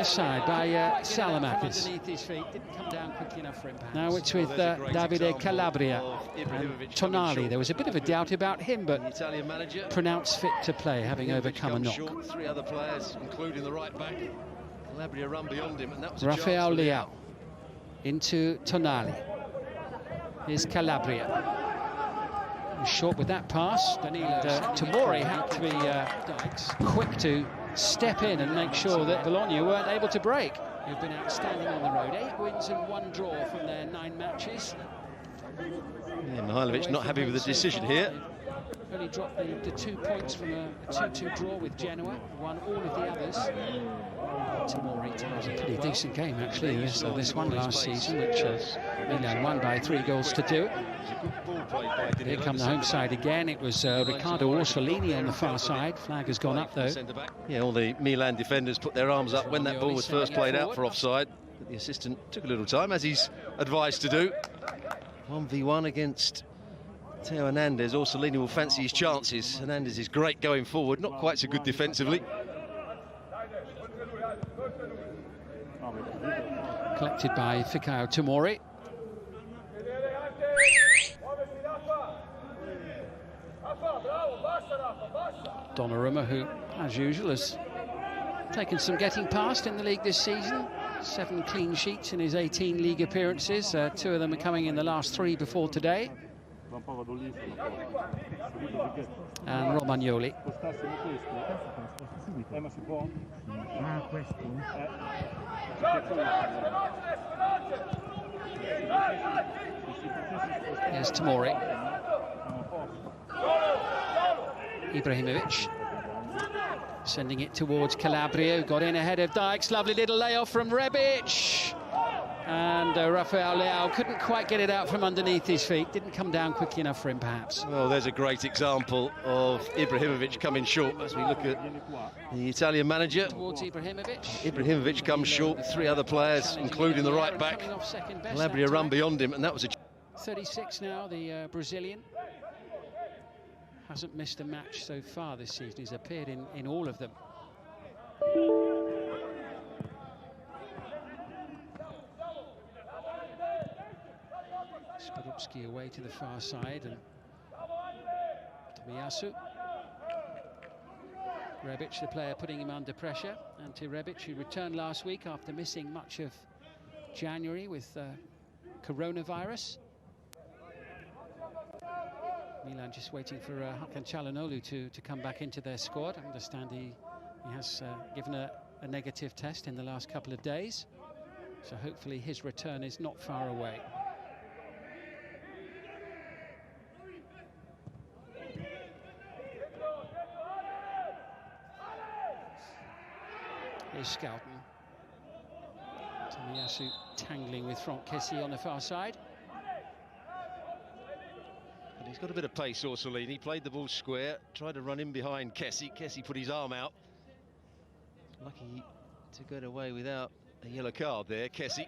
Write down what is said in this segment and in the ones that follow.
Side by Salamakis. Underneath his feet, didn't come down quickly enough for him. Perhaps. Now it's with Davide Calabria and Tonali. There was a bit of a doubt about him, but Italian manager pronounced fit to play, having overcome a knock. Short. Three other players, including the right back, Calabria run beyond him, and that was Rafael Leao into Tonali. Here's Calabria. Short with that pass. Tomori had to be quick to step in and make sure that Bologna weren't able to break. Who've been outstanding on the road. 8 wins and 1 draw from their 9 matches. Yeah, Mihailovic not happy with the decision here. Only dropped the 2 points from a 2-2 draw with Genoa. Won all of the others. Tomori tells a pretty decent game actually. This one last season, which Milan won by 3 goals to 2. Here come the home side again. It was Riccardo Orsolini on the far side. Flag has gone up though. Yeah, all the Milan defenders put their arms up when that ball was first played out for offside. But the assistant took a little time, as he's advised to do. 1v1 against Theo Hernandez. Orsolini will fancy his chances. Hernandez is great going forward, not quite so good defensively. Collected by Fikayo Tomori. Donnarumma, who, as usual, has taken some getting past in the league this season. 7 clean sheets in his 18 league appearances. 2 of them are coming in the last 3 before today. And Romagnoli. Here's Tomori. Ibrahimovic sending it towards Calabria, who got in ahead of Dykes. Lovely little layoff from Rebic. And Rafael Leao couldn't quite get it out from underneath his feet. Didn't come down quickly enough for him, perhaps. Well, there's a great example of Ibrahimovic coming short as we look at the Italian manager. Towards Ibrahimovic. Ibrahimovic comes short with 3 other players, including the right back. Calabria run beyond him, and that was a... 36 now, the Brazilian. Hasn't missed a match so far this season. He's appeared in all of them. Skorupski away to the far side, and Tomiyasu. Rebic, the player, putting him under pressure. Ante Rebic, who returned last week after missing much of January with coronavirus. Milan just waiting for Hakan Çalhanoğlu to come back into their squad. I understand he has given a negative test in the last couple of days, so hopefully his return is not far away. Here's Scouten. Tomiyasu tangling with Franck Kessie on the far side. And he's got a bit of pace, Orsolini. Played the ball square, tried to run in behind Kessie. Kessie put his arm out. Lucky to get away without a yellow card there, Kessie.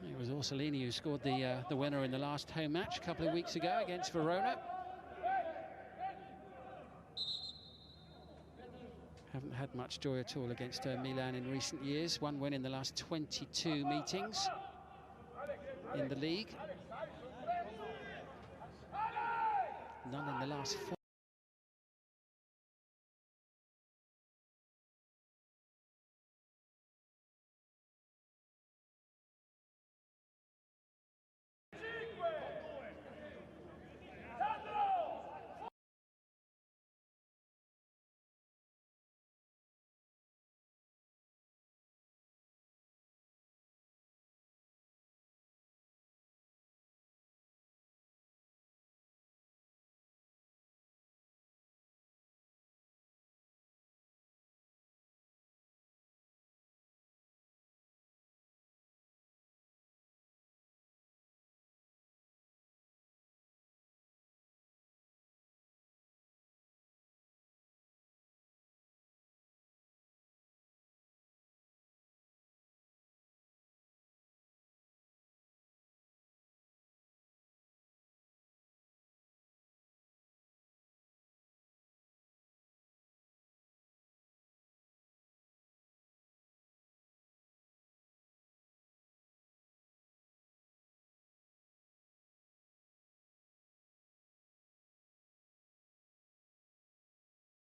It was Orsolini who scored the winner in the last home match a couple of weeks ago against Verona. Haven't had much joy at all against Milan in recent years. 1 win in the last 22 meetings in the league. None in the last 4.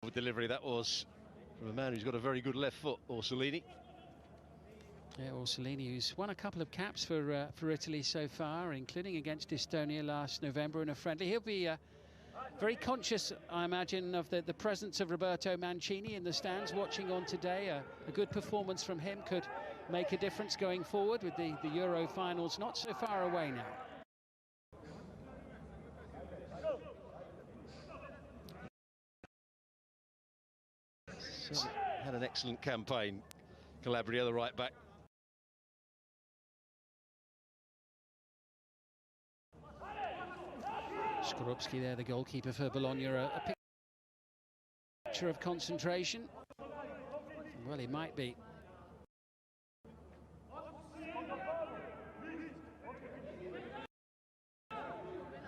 of a delivery that was from a man who's got a very good left foot, Orsolini. Yeah, Orsolini, who's won a couple of caps for Italy so far, including against Estonia last November in a friendly. He'll be very conscious, I imagine, of the presence of Roberto Mancini in the stands watching on today. A good performance from him could make a difference going forward, with the Euro finals not so far away now. Had an excellent campaign, Calabria, the right back. Skorupski there, the goalkeeper for Bologna, a picture of concentration. Well, he might be.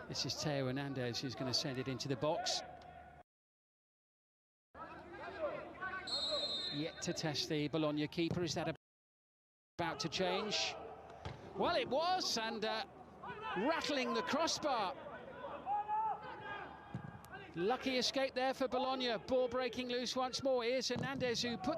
This is Theo Hernandez who's going to send it into the box. Yet to test the Bologna keeper. Is that about to change? Well, it was, and rattling the crossbar. Lucky escape there for Bologna. Ball breaking loose once more. Here's Hernandez, who put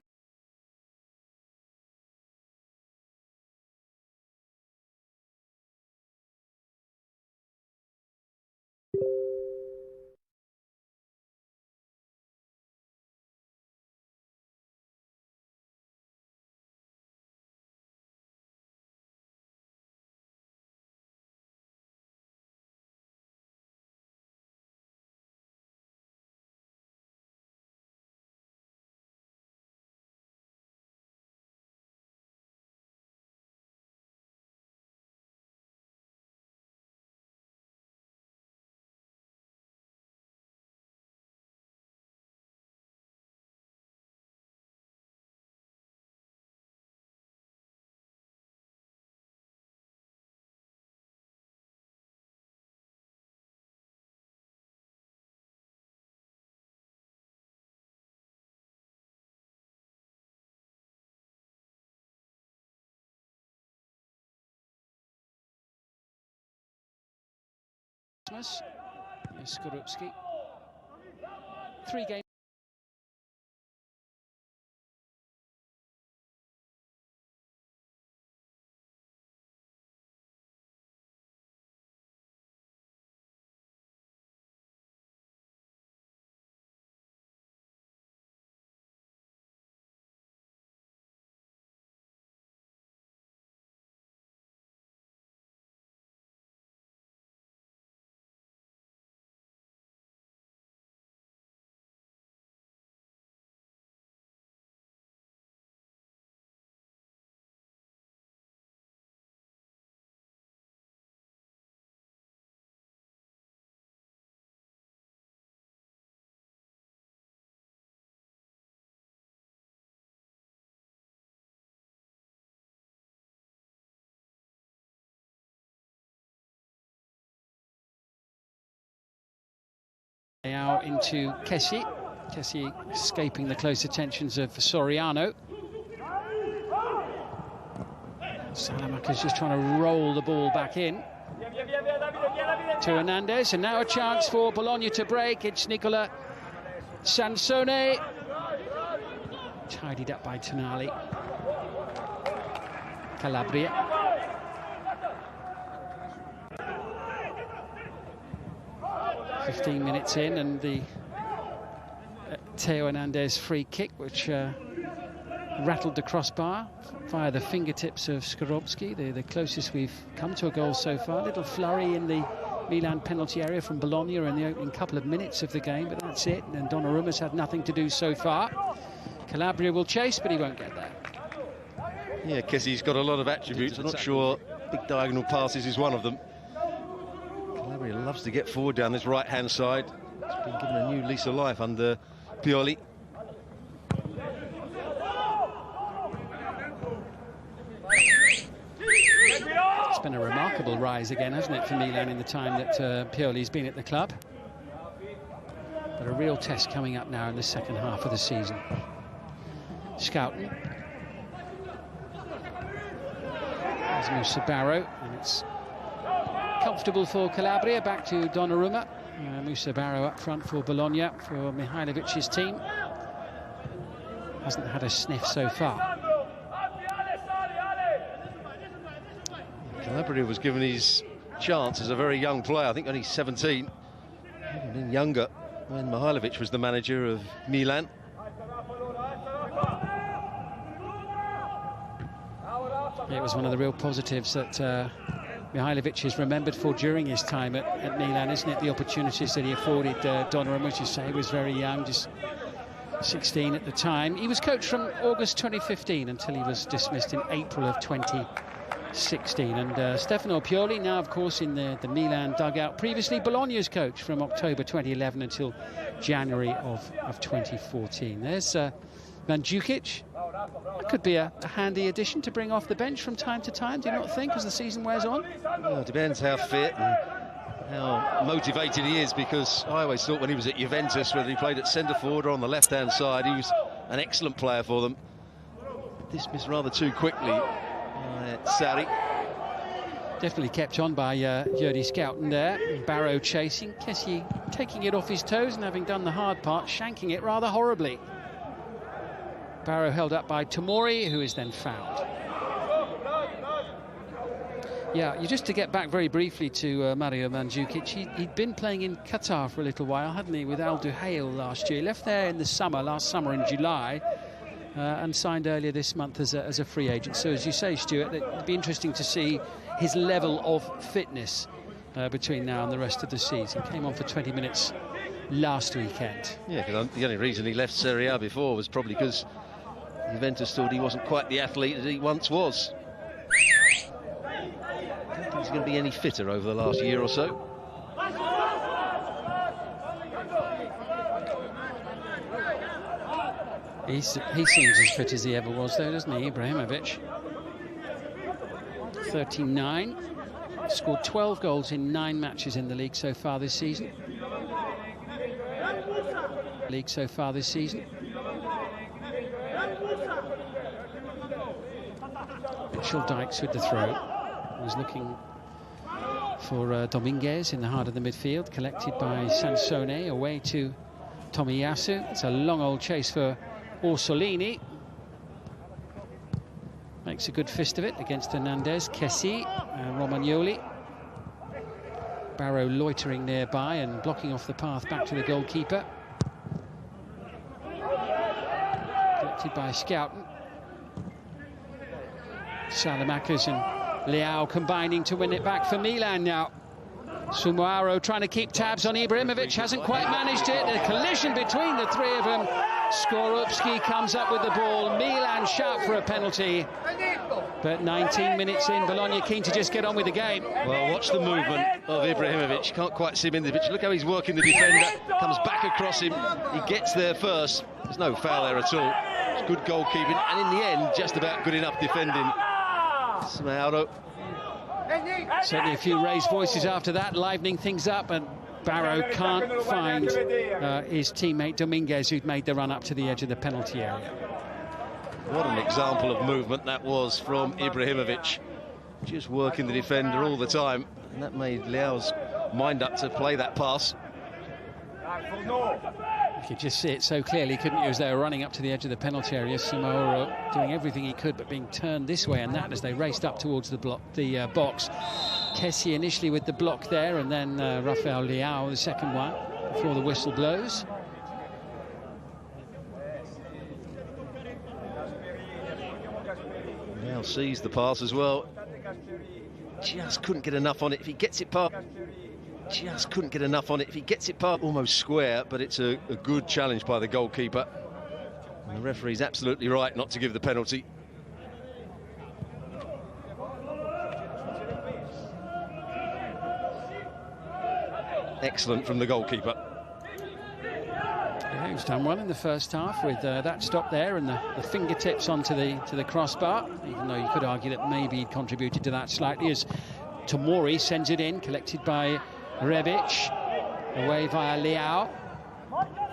Skorupski. 3 games. Out into Kessie. Kessie escaping the close attentions of Soriano. Salamaca's just trying to roll the ball back in to Hernandez, and now a chance for Bologna to break. It's Nicola Sansone, tidied up by Tonali. Calabria. "15 minutes in, and the Theo Hernandez free kick, which rattled the crossbar via the fingertips of Skorupski, the closest we've come to a goal so far. Little flurry in the Milan penalty area from Bologna in the opening couple of minutes of the game, but that's it. And Donnarumma's had nothing to do so far. Calabria will chase, but he won't get there. Yeah, Kessie's got a lot of attributes. I'm not sure big diagonal passes is one of them. Calabria loves to get forward down this right-hand side. It's been given a new lease of life under Pioli. It's been a remarkable rise again, hasn't it, for Milan in the time that Pioli's been at the club. But a real test coming up now in the second half of the season. Scouten. There's Musa Barrow, and it's comfortable for Calabria. Back to Donnarumma. Musa Barrow up front for Bologna, for Mihailovic's team. Hasn't had a sniff so far. Calabria was given his chance as a very young player. I think only 17. Even been younger when Mihailovic was the manager of Milan. It was one of the real positives that Mihailovic is remembered for during his time at Milan, isn't it? The opportunities that he afforded Donnarumma, as you say, he was very young, just 16 at the time. He was coached from August 2015 until he was dismissed in April of 2016. And Stefano Pioli, now of course in the Milan dugout, previously Bologna's coach from October 2011 until January of 2014. There's Mandzukic. That could be a handy addition to bring off the bench from time to time, do you not think, as the season wears on? Well, it depends how fit and how motivated he is, because I always thought when he was at Juventus, whether he played at centre-forward or on the left-hand side, he was an excellent player for them. Dismissed rather too quickly by Sarri. Definitely kept on by Jordi Scouten there. Barrow chasing, Kessie taking it off his toes and having done the hard part, shanking it rather horribly. Barrow held up by Tomori, who is then fouled. Yeah, just to get back very briefly to Mario Mandzukic, he'd been playing in Qatar for a little while, hadn't he, with Al Duhail last year. He left there in the summer, last summer in July, and signed earlier this month as a free agent. So as you say, Stuart, it'd be interesting to see his level of fitness between now and the rest of the season. Came on for 20 minutes last weekend. Yeah, because the only reason he left Serie A before was probably because Juventus thought he wasn't quite the athlete that he once was. I don't think he's going to be any fitter over the last year or so. He seems as fit as he ever was, though, doesn't he, Ibrahimovic? 39. Scored 12 goals in 9 matches in the league so far this season. Mitchell Dykes with the throw. Was looking for Dominguez in the heart of the midfield, collected by Sansone, away to Tomiyasu. It's a long old chase for Orsolini. Makes a good fist of it against Hernandez. Kessie, Romagnoli. Barrow loitering nearby and blocking off the path back to the goalkeeper. Collected by Scouten. Salamakers and Leao combining to win it back for Milan now. Sumaoro trying to keep tabs on Ibrahimovic, hasn't quite managed it. A collision between the three of them. Skorupski comes up with the ball. Milan shout for a penalty. But 19 minutes in, Bologna keen to just get on with the game. Well, watch the movement of Ibrahimovic. You can't quite see him in the pitch. Look how he's working the defender. Comes back across him. He gets there first. There's no foul there at all. It's good goalkeeping. And in the end, just about good enough defending. Sumaoro. Certainly a few raised voices after that, livening things up, and Barrow can't find his teammate Dominguez, who'd made the run up to the edge of the penalty area. What an example of movement that was from Ibrahimovic. Just working the defender all the time. And that made Leao's mind up to play that pass. You could just see it so clearly, couldn't you, as they were running up to the edge of the penalty area. Sumaoro doing everything he could, but being turned this way and that as they raced up towards the box. Kessie initially with the block there, and then Rafael Leao, the second one, before the whistle blows. Leao sees the pass as well. Just couldn't get enough on it. If he gets it past... Just couldn't get enough on it. If he gets it past, almost square, but it's a good challenge by the goalkeeper. And the referee's absolutely right not to give the penalty. Excellent from the goalkeeper. Yeah, he's done well in the first half with that stop there and the fingertips onto the crossbar, even though you could argue that maybe he'd contributed to that slightly, as Tomori sends it in, collected by Rebic, away via Leao.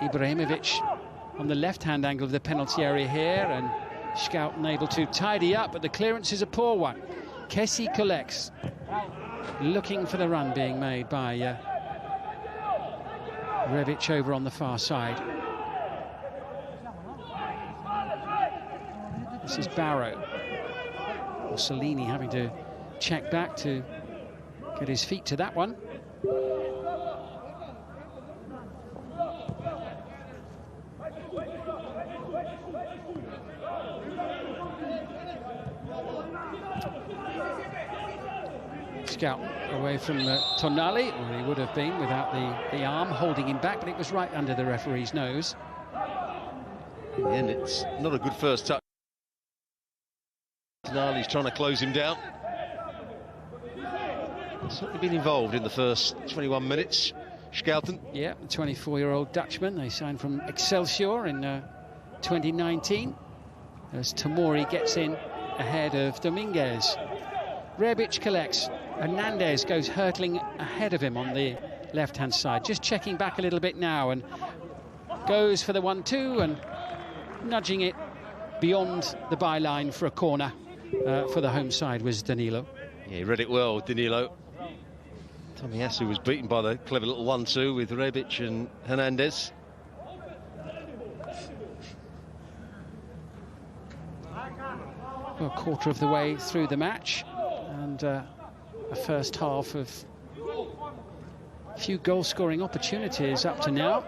Ibrahimovic on the left-hand angle of the penalty area here, and Scouten able to tidy up, but the clearance is a poor one. Kessie collects, looking for the run being made by Rebic over on the far side. This is Barrow. Salini having to check back to get his feet to that one. Scout away from Tonali, or he would have been without the arm holding him back, but it was right under the referee's nose. In the end, it's not a good first touch. Tonali's trying to close him down. Certainly been involved in the first 21 minutes. Schouten. Yeah, the 24-year-old Dutchman. They signed from Excelsior in 2019. As Tomori gets in ahead of Dominguez. Rebic collects. Hernandez goes hurtling ahead of him on the left-hand side. Just checking back a little bit now and goes for the 1-2 and nudging it beyond the byline for a corner. For the home side was Danilo. Yeah, he read it well, Danilo. Tomiyasu was beaten by the clever little 1-2 with Rebic and Hernandez. Well, a quarter of the way through the match, and a first half of a few goal-scoring opportunities up to now.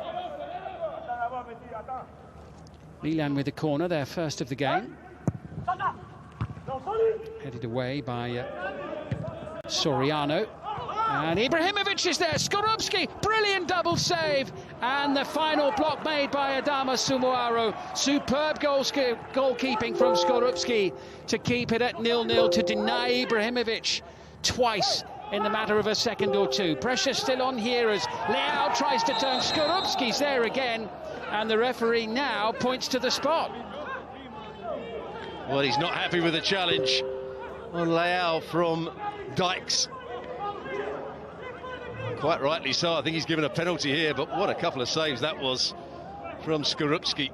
Milan with the corner, their first of the game. Headed away by Soriano. And Ibrahimovic is there. Skorupski, brilliant double save. And the final block made by Adama Sumuaro. Superb goalkeeping from Skorupski to keep it at 0-0, to deny Ibrahimovic twice in the matter of a second or two. Pressure still on here as Leao tries to turn. Skorupski's there again. And the referee now points to the spot. Well, he's not happy with the challenge on Leao from Dykes. Quite rightly so. I think he's given a penalty here, but what a couple of saves that was from Skorupski.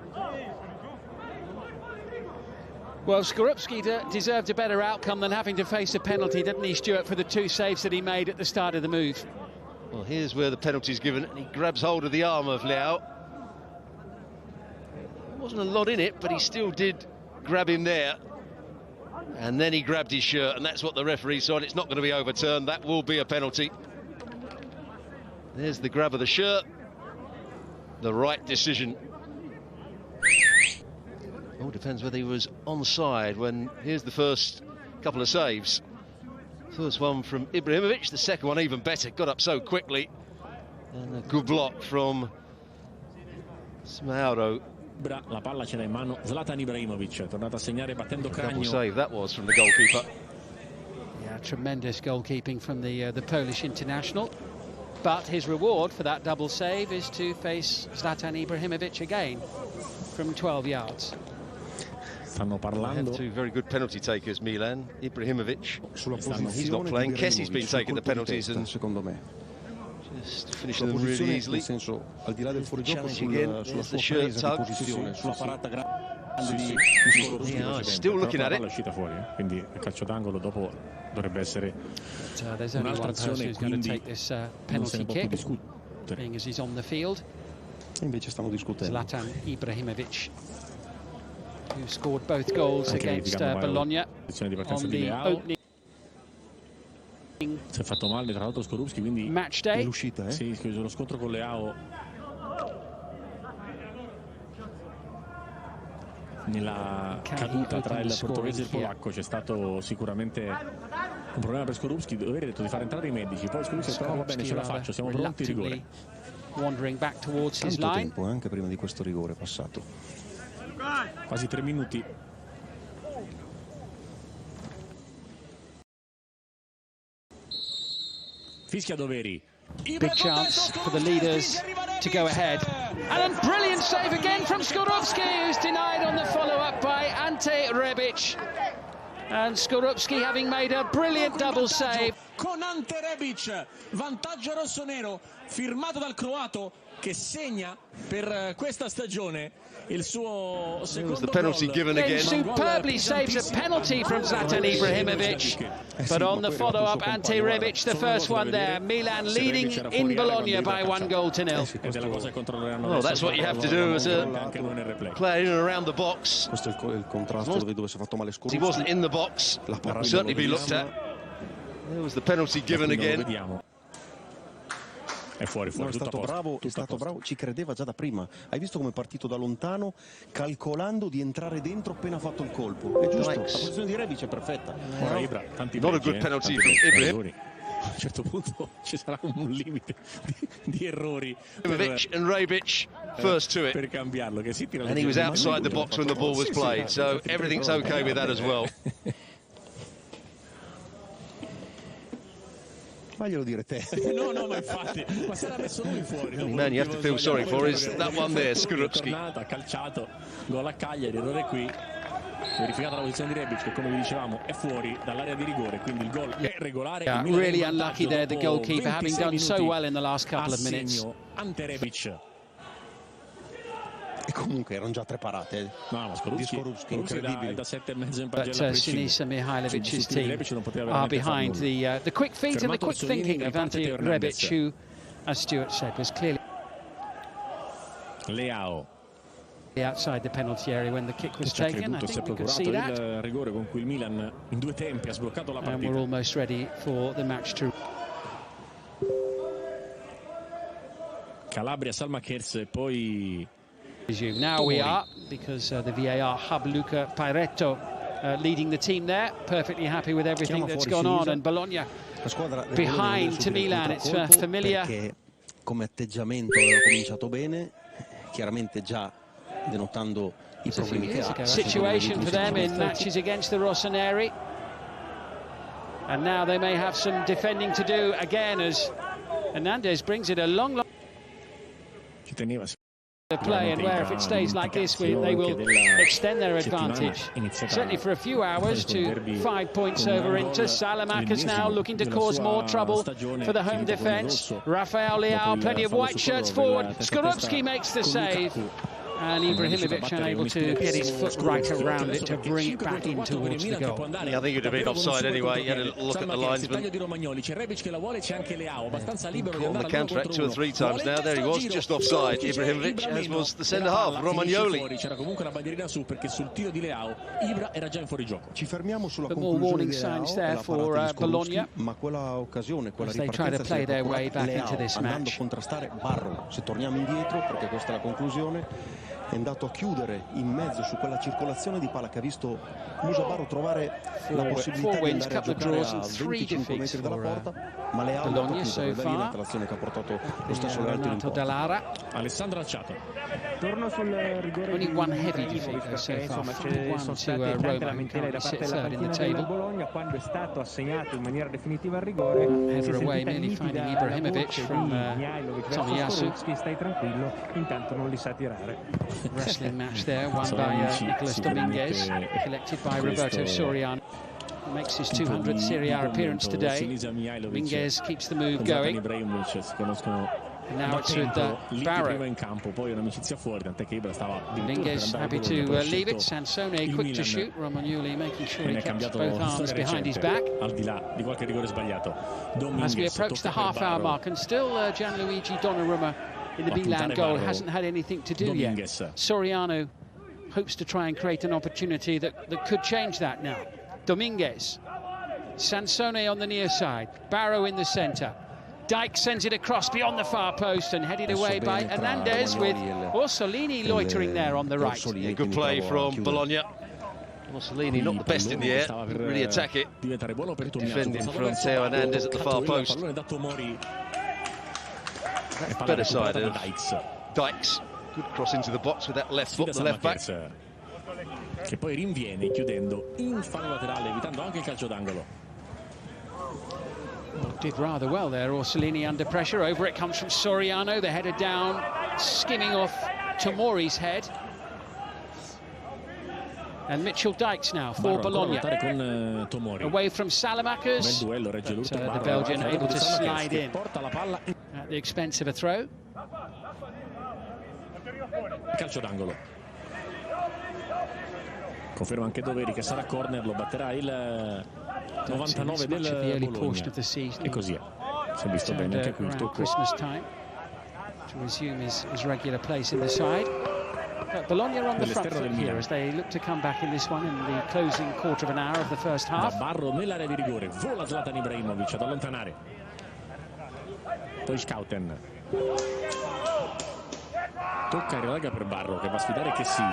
Well, Skorupski deserved a better outcome than having to face a penalty, didn't he, Stuart, for the two saves that he made at the start of the move? Well, here's where the penalty's given, and he grabs hold of the arm of Leao. There wasn't a lot in it, but he still did grab him there. And then he grabbed his shirt, and that's what the referee saw. It's not going to be overturned. That will be a penalty. There's the grab of the shirt. The right decision. All depends whether he was onside when here's the first couple of saves. First one from Ibrahimovic, the second one even better. Got up so quickly. And a good block from Smauro. La palla ce l'ha in mano Zlatan Ibrahimovic, tornato a segnare battendo Cragno. Double save that was from the goalkeeper. Yeah, tremendous goalkeeping from the Polish international. But his reward for that double save is to face Zlatan Ibrahimovic again from 12 yards. Stanno They parlando. have two very good penalty takers, Milan. Ibrahimovic, he's not playing. Kessi's been taking the penalties and just finishing them really easily. Challenge again, there's the shirt tug. Yeah, still looking at it. Quindi il calcio d'angolo dopo dovrebbe essere There's only one person who's going to take this penalty kick, being as he's on the field. Invece stanno discutendo. Zlatan Ibrahimovic, who scored both goals against Bologna on the opening si è fatto male tra l'altro Skorupski, quindi match day. L'uscita, sì, lo scontro con Leao nella caduta tra il portoghese e il polacco c'è stato sicuramente un problema per Skorupski. Doveva detto di far entrare i medici, poi Skorupski ha detto va bene, ce la faccio, siamo pronti, rigore. Wandering back towards his tanto line. tempo anche prima di questo rigore passato. Quasi 3 minuti. Fischia Doveri. Big chance for the leaders to go ahead. And a brilliant save again from Skorupski, who's denied on the follow-up by Ante Rebic. And Skorupski having made a brilliant double save. Con Ante Rebic, vantaggio rossonero firmato dal croato che segna per questa stagione il suo secondo the penalty given again. Superbly saves a penalty from Zlatan Ibrahimovic, but on the follow-up, Ante Rebic, the first one there. Milan leading in Bologna by 1-0. Well, that's what you have to do as a player in and around the box. Questo è il contrasto dove si è fatto male Skorupski. He wasn't in the box. Will certainly be looked at. There was the penalty given again. È fuori, No, è stato bravo, ci credeva già da prima. Hai visto come è partito da lontano, calcolando di entrare dentro appena fatto il colpo. È giusto, la posizione di Rebic è perfetta. Ora Ibra, tanti Not a pregi, good penalty tanti from Ibrahim. A un certo punto ci sarà un limite di errori Ibrahimovic and Rebic first to it. Per cambiarlo, che si tira. And he was outside the box when the ball was played, so everything's okay with that as well. Faglielo dire te. No, ma infatti, ma se l'ha messo lui fuori. The man you have to feel sorry for is that one there, Skorupski. Ha calciato, gol a Cagliari, errore qui. Verificata la posizione di Rebic, che come vi dicevamo è fuori dall'area di rigore, quindi il gol è regolare. Yeah, really unlucky there, the goalkeeper, having done so well in the last couple of minutes. Ante Rebic. E comunque erano già 3 parate. No, ma Skorupski incredibile. Da 7,5 in pagella. But Sinisa Mihailovic's team are behind the quick feet and the quick thinking of Ante Rebic, who, as Stuart said, was clearly Leao outside the penalty area when the kick was taken. I think we could see that. Il rigore con cui il Milan in 2 tempi ha sbloccato la partita. And we're almost ready for the match to. Calabria, Salmakers e poi Now we are, because the VAR hub, Luca Pairetto, leading the team there, perfectly happy with everything that's gone on, and Bologna behind to Milan. It's familiar. Perché come atteggiamento aveva cominciato bene, chiaramente già denotando i problemi che ha. Situation for them in matches against the Rossoneri, and now they may have some defending to do again as Hernandez brings it a long ci teneva play, and where if it stays like this they will extend their advantage, certainly for a few hours, to 5 points over Inter. Salamakers now looking to cause more trouble for the home defence. Rafael Leao, plenty of white shirts forward. Skorupski makes the save, and Ibrahimovic unable to get his foot right around it to bring it back in towards the goal. Yeah, I think it would have been offside anyway. He had a little look at the linesman. On the counter-attack 2 or 3 times now. There he was, just offside, Ibrahimovic, as was the centre-half, Romagnoli. C'era comunque la bandierina su, perché sul tiro di Leao Ibra era già in fuorigioco. Ci fermiamo sulla more warning signs there for Bologna, ma quella occasione, quella as they try to play their way back into this andando a match. contrastare Barro. Se torniamo indietro, perché questa è la conclusione, è andato a chiudere in mezzo su quella circolazione di palla che ha visto Musa Barro trovare la possibilità di andare a giocare a 25 metri dalla porta, ma Leao Bologna so far. l'azione che ha portato lo stesso Renato in porta. Alessandro Alciato. Torno sul rigore Only di one heavy Ibrahimovic, defeat so perché far, insomma 5-1 sono to state tante Roma, who lamentele da currently parte sits della third in the panchina del table. Bologna quando è stato assegnato in maniera definitiva al rigore. Header away, merely finding Ibrahimovic from Tomiyasu. Stai tranquillo, intanto non li sa tirare. Wrestling match there, won by Nicolas Dominguez, collected by Roberto Soriano. Makes his 200th Serie A appearance today. Dominguez keeps the move going. Now it's with Barrow. in campo, poi un'amicizia fuori, tant'è che Ibra stava Dominguez happy to leave it. Sansone quick to shoot. Romagnoli making sure he kept both arms behind his back. Al di là di qualche rigore sbagliato. As we approach the half-hour mark, and still Gianluigi Donnarumma in the Milan goal hasn't had anything to do yet. Soriano hopes to try and create an opportunity that could change that now. Dominguez, Sansone on the near side, Barrow in the centre. Dyke sends it across beyond the far post and headed away by Hernandez, with Orsolini loitering there on the right. Yeah, good play from Bologna. Orsolini not the best in the air, didn't really attack it. Defending from Theo Hernandez at the far post. That's the better side of Dykes. Good cross into the box with that left foot, the left back. Che poi rinviene chiudendo in fallo laterale, evitando anche il calcio d'angolo. Did rather well there, Orsolini under pressure. Over it comes from Soriano, the header down, skimming off Tomori's head. And Mitchell Dykes now for Bologna. Away from Salamakers. The Belgian able to slide in at the expense of a throw. Calcio d'angolo. Conferma anche Doveri che sarà corner, lo batterà il 99 del Bologna. E così è. Si è visto bene anche qui il tocco. To resume his regular place in the side. Bologna on the front foot here as they look to come back in this one in the closing quarter of an hour of the first half. Da Barro nell'area di rigore, vola Zlatan Ibrahimovic ad allontanare. Poi Scouten. Tocca in relega per Barro che va a sfidare che sì.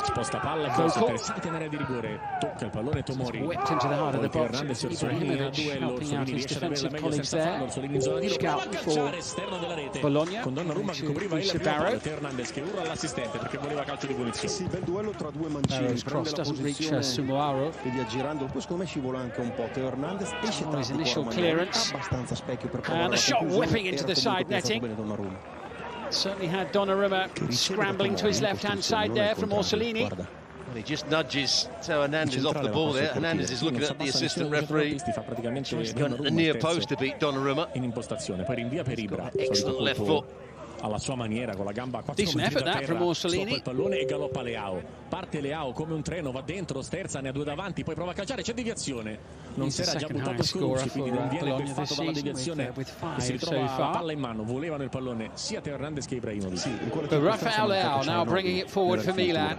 Sposta palla, corsa interessante in area di rigore, tocca il pallone Tomori, poi Hernandez e Orsolini a duello, Orsolini riesce ad avere la meglio senza fallo, Orsolini in zona di tiro, prova a calciare esterno della rete, con Donnarumma che copriva il primo palo, Hernandez che urla all'assistente perché voleva calcio di punizione. Sì, bel duello tra due mancini, prende la posizione e via girando, poi secondo me scivola anche un po', Teo Hernandez esce tattico, abbastanza specchio per provare la conclusione, era comunque bene Donnarumma. Certainly had Donnarumma scrambling to his left-hand side there from Orsolini. Well, he just nudges Teo Hernandez off the ball there. Hernandez is looking at the assistant referee. He's gone at the near post to beat Donnarumma. In impostazione, poi rinvia per Ibra. Excellent left foot. Alla sua maniera con la gamba a 4 Decent effort that from Orsolini. Il pallone e galoppa Leao. Parte Leao come un treno, va dentro, sterza, ne ha due davanti, poi prova a calciare, c'è deviazione. Non si era già buttato Scorsi, quindi non viene beffato dalla deviazione e si ritrova la palla in mano. Volevano il pallone sia Teo Hernandez che Ibrahimovic. Rafael Leao now bringing it forward for Milan.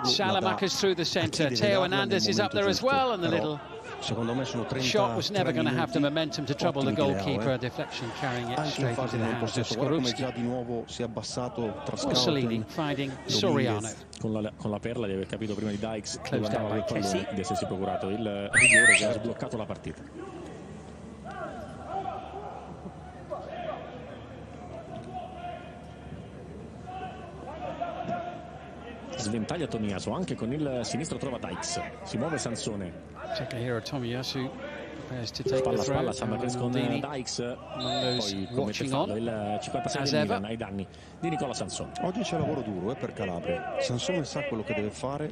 Salamakas through the centre. Teo Hernandez is up there as well, and the little shot was never going to have the momentum to trouble the goalkeeper. A deflection carrying it straight into the hands of Skorupski. Orsolini finding Soriano. Con la perla di aver capito prima di Dykes che andava col pallone, di essersi procurato il rigore che ha sbloccato la partita. Sventaglia Tomiyasu, anche con il sinistro trova Dykes, si muove Sansone. Tomiyasu spalla a spalla Samaris con Dykes, poi commette fallo il 56 del Milan ai danni di Nicola Sansone. Oggi c'è lavoro duro per Calabria. Sansone sa quello che deve fare,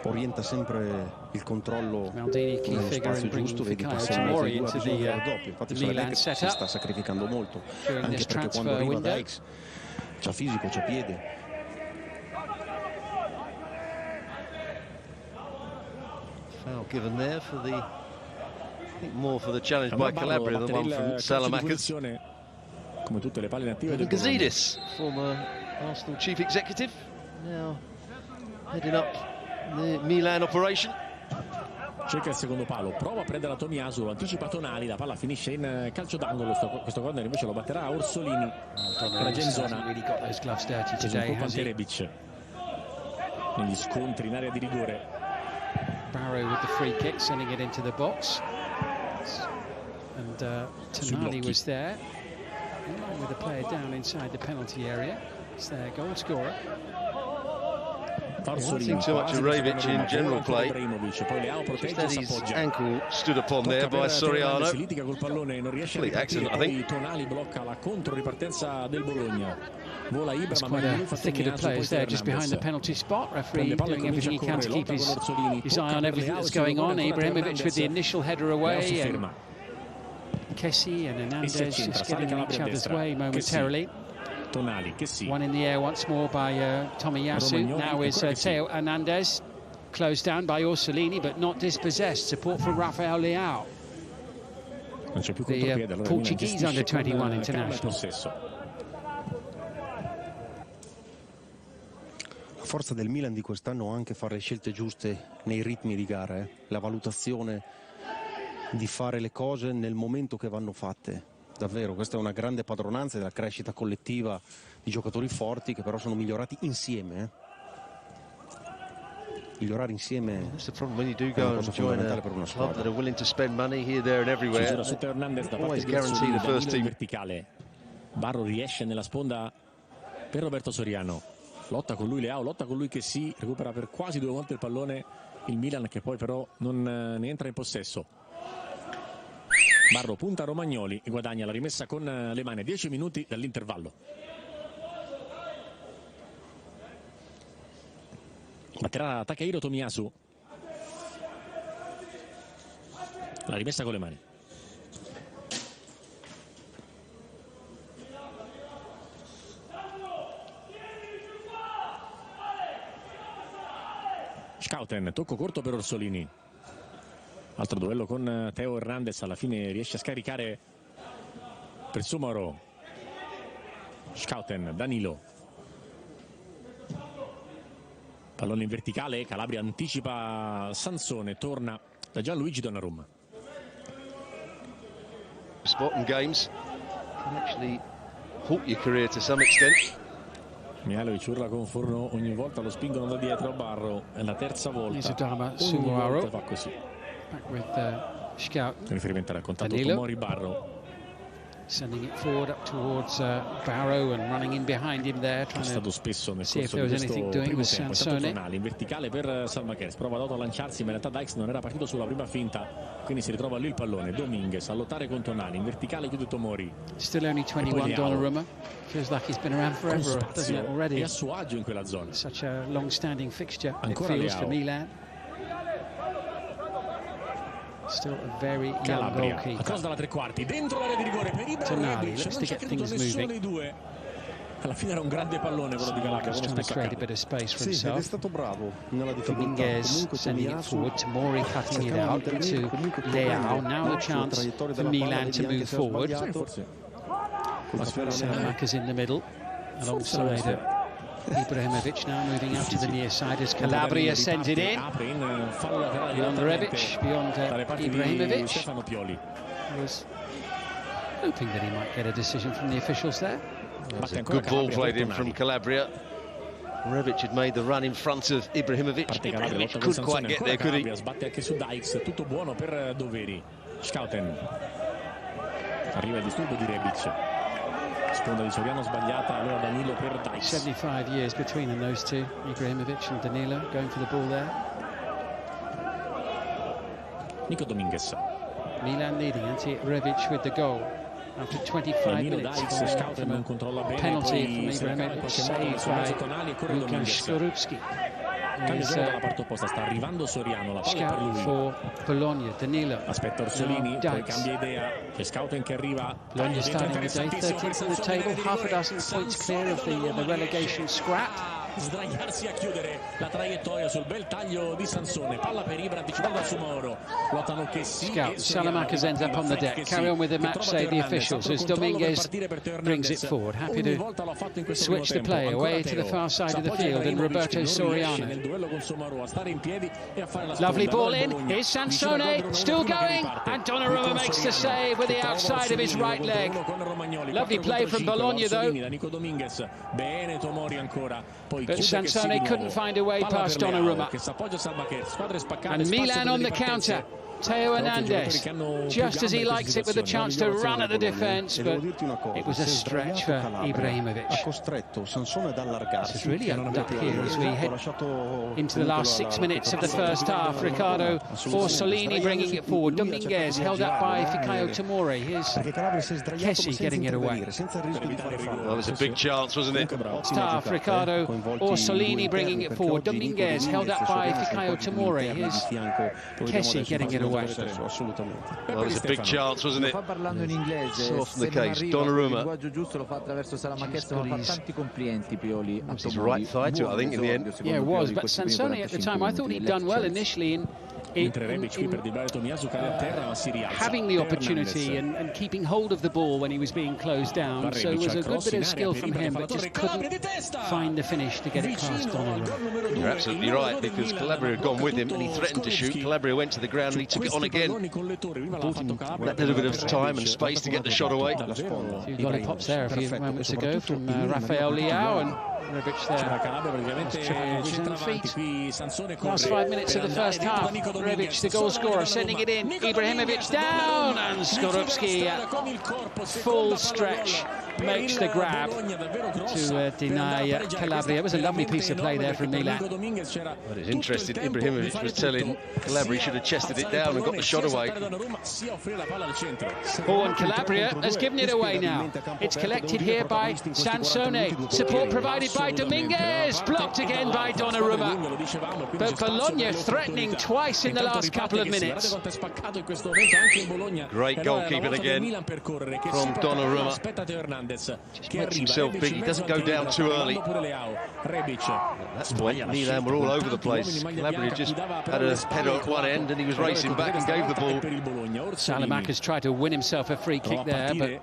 orienta sempre il controllo nello spazio giusto, vedi Tomori into the Milan si sta sacrificando molto, anche perché quando arriva Dykes c'ha fisico, c'ha piede. Foul given there for the, I think more for the challenge by Calabria than one from Salamakas. Come tutte le palle inattive del Gazidis, former Arsenal chief executive, now heading up the Milan operation. Cerca il secondo palo, prova a prendere la Tomiyasu, anticipa Tonali, la palla finisce in calcio d'angolo, questo corner invece lo batterà Orsolini. Era già in zona, ante Rebic negli scontri in area di rigore. Barrow with the free kick, sending it into the box, and Tonali was there, along with the player down inside the penalty area. It's their goal scorer. I've seen too much of Rebic in general play. Just had his ankle stood upon there by Soriano. Si litiga col pallone, non riesce a ripartire, poi Tonali blocca la controripartenza del Bologna. Vola Ibra, ma quite a thicket of players there just behind the penalty spot. Referee doing everything he can to keep his eye on everything that's going on. Ibrahimovic with the initial header away, and Kessie and Hernandez just getting in each other's way momentarily. Tonali, che sì. One in the air once more by Tomiyasu. Now is Teo Hernandez, closed down by Orsolini but not dispossessed. Support from Rafael Leao, the Portuguese under-21 international. La forza del Milan di quest'anno è anche fare le scelte giuste nei ritmi di gara, la valutazione di fare le cose nel momento che vanno fatte. Davvero, questa è una grande padronanza della crescita collettiva di giocatori forti che però sono migliorati insieme. Migliorare insieme è una cosa fondamentale per una squadra. Su Teo Hernandez da parte di Orsolini, da Milan verticale. Barro riesce nella sponda per Roberto Soriano. Lotta con lui Leao, lotta con lui che si recupera per quasi 2 volte il pallone il Milan, che poi però non ne entra in possesso. Barro punta a Romagnoli e guadagna la rimessa con le mani. 10 minuti dall'intervallo. Batterà Takehiro Tomiyasu. La rimessa con le mani. Scouten, tocco corto per Orsolini. Altro duello con Theo Hernandez, alla fine riesce a scaricare per Sumaro. Scouten, Danilo. Pallone in verticale, Calabria anticipa Sansone, torna da Gianluigi Donnarumma. Spot in games can actually halt your career to some extent. Mihailovic urla con Forno, ogni volta lo spingono da dietro. Barro è la terza volta. Ogni volta fa così. Back with Scouten. In riferimento al contatto Tomori, Barro. Sending it forward up towards Barrow and running in behind him there. È stato spesso nel corso di questo primo tempo. Tonali in verticale per Salmakers, prova Dotto a lanciarsi, ma in realtà Dykes non era partito sulla prima finta, quindi si ritrova lì il pallone. Dominguez a lottare con Tonali, in verticale chiude Tomori. Still only 21, Donnarumma. Feels like he's been around forever, doesn't it, already? È a suo agio in quella zona. Such a long-standing fixture, Ancora it feels for Milan. Still a very young goalkeeper. Cross dalla tre quarti, dentro l'area di rigore per Tonali, non ci ha creduto nessuno dei due. Alla fine era un grande pallone quello di Calabria, come spesso accade. Sì, ed è stato bravo nella difficoltà. Dominguez sending it forward, Tomori cutting it out to Leao. Now the chance for Milan to move forward. Salamakas in the middle, alongside Ibrahimovic, now moving out to the near side as Calabria sends it in. Beyond Rebic, beyond Ibrahimovic. Was hoping that he might get a decision from the officials there. That's a good ball played in from Calabria. Rebic had made the run in front of Ibrahimovic. Ibrahimovic couldn't quite get there, could he? Sbatte anche su Dykes, tutto buono per Doveri. Scouten. Arriva il disturbo di Rebic. Sponda di Soriano sbagliata, allora Danilo per Dykes. 75 years between them, those two, Ibrahimovic and Danilo, going for the ball there. Nico Dominguez. Milan leading, Ante Rebic with the goal. After 25 minutes, Scouten non controlla bene, penalty from Ibrahimovic, saved by Lukasz Skorupski. Cambio gioco dalla parte opposta, sta arrivando Soriano, la palla per lui. For Bologna, Danilo. Aspetta Orsolini, poi cambia idea. C'è Scouten che arriva. Bologna starting the day 13th on the table, half a dozen points clear of the relegation scrap. Sdraiarsi a chiudere la traiettoria sul bel taglio di Sansone. Palla per Ibra, anticipando a Sumoro. Lottano che sì. Salamakas ends up on the deck. Carry on with the match, say the officials, as Dominguez brings it forward. Happy to switch the play away to the far side of the field, and Roberto Soriano. Lovely ball in. Here's Sansone, still going, and Donnarumma makes the save with the outside of his right leg. Lovely play from Bologna, though. But Sansone couldn't find a way past Donnarumma. And Milan on the counter. Theo Hernandez, just as he likes it, with a chance to run at the defence, but it was a stretch for Ibrahimovic. This is really opened up here as we head into the last 6 minutes of the first half. Ricardo Orsolini bringing it forward. Dominguez held up by Fikayo Tomori. Here's Kessie getting it away. Well, it was a big chance, wasn't it? Staff, Ricardo Orsolini bringing it forward. Dominguez held up by Fikayo Tomori. Here's Kessie getting it away. Well, it was a big chance, wasn't it? Parlando in inglese, so often the case. Donnarumma. Il giusto lo fa attraverso Salamakas, fa tanti complimenti Pioli. His right thigh to it, I think, in the end. Yeah, it was, but Sansone at the time, I thought he'd done well initially in having the opportunity and keeping hold of the ball when he was being closed down. So it was a good bit of skill from him, but just couldn't find the finish to get it past Donnarumma. You're absolutely right, because Calabria had gone with him and he threatened to shoot. Calabria went to the ground and he took it on again. Bought him that little bit of time and space to get the shot away. A few lollipops there a few moments ago from Rafael Leao, and Rebic there. Last 5 minutes of the first half. Rebic, the goal scorer, sending it in. Ibrahimovic down, and Skorupski at full stretch makes the grab to deny Calabria. It was a lovely piece of play there from Milan. But it's interesting, Ibrahimovic was telling Calabria he should have chested it down and got the shot away. Oh, and Calabria has given it away now. It's collected here by Sansone. Support provided by Dominguez. Blocked again by Donnarumma. But Bologna threatening twice in the last couple of minutes. Great goalkeeping again from Donnarumma. Just makes himself big. He doesn't go down too early. At that point, Milan were all over the place. Calabria just had a header at one end and he was racing back and gave the ball. Salamaca's tried to win himself a free kick there, but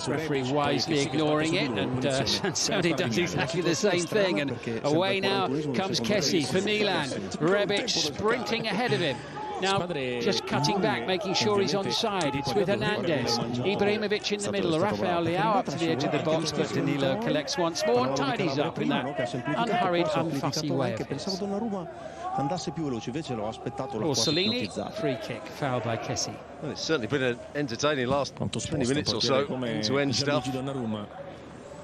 referee wisely ignoring it, and Sansone does exactly the same thing. And away now comes Kessie for Milan. Rebic sprinting ahead of him. Now just cutting back, making sure he's onside. It's with Hernandez. Ibrahimovic in the middle. Rafael Leao up to the edge of the box, but Danilo collects once more and tidies up in that unhurried, unfussy way of his. Orsolini, free kick, foul by Kessie. Well, it's certainly been an entertaining last 20 minutes or so, end-to-end stuff.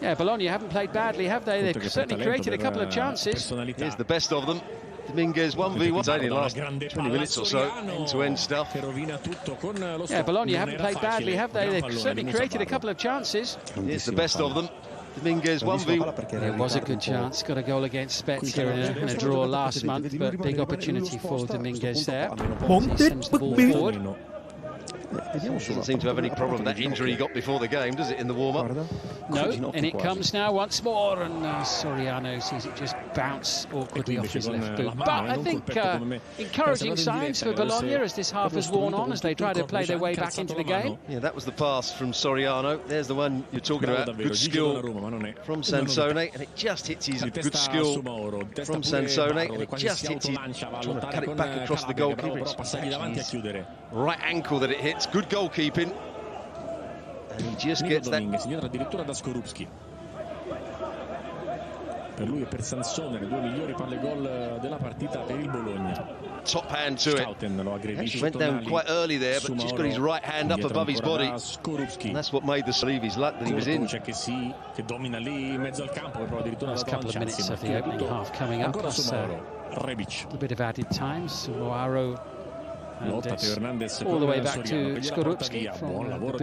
Yeah, Bologna haven't played badly, have they? They've certainly created a couple of chances. Here's the best of them. Dominguez 1v1. Only last 20 minutes or so, end-to-end stuff. Yeah, Bologna haven't played badly, have they? They've certainly created a couple of chances. Here's the best of them. Dominguez 1v1. It was a good chance. Got a goal against Spezia in a draw last month, but big opportunity for Dominguez there. He sends the ball forward. Doesn't seem to have any problem with that injury he got before the game, does it, in the warm-up? No, and it comes now once more, and Soriano sees it just bounce awkwardly off his left boot. But I think encouraging signs for Bologna as this half has worn on, as they try to play their way back into the game. Yeah, that was the pass from Soriano. There's the one you're talking about. Good skill from Sansone, and it just hits his good skill from Sansone, and it just hits his, trying to cut it back across the goalkeeper. It's actually right ankle that it hits. Good goalkeeping, and he just gets that. Addirittura da Skorupski. Per lui e per Sansone le due migliori palle gol della partita per il Bologna. Top hand to it. He went down quite early there, but just got his right hand up above his body. And that's what made the sleeve his luck that he was in. C'è che domina lì in mezzo al campo, però addirittura a couple of minutes of the opening half coming up. Plus a bit of added time. Sumoaro. All the way back to Skorupski from the boot of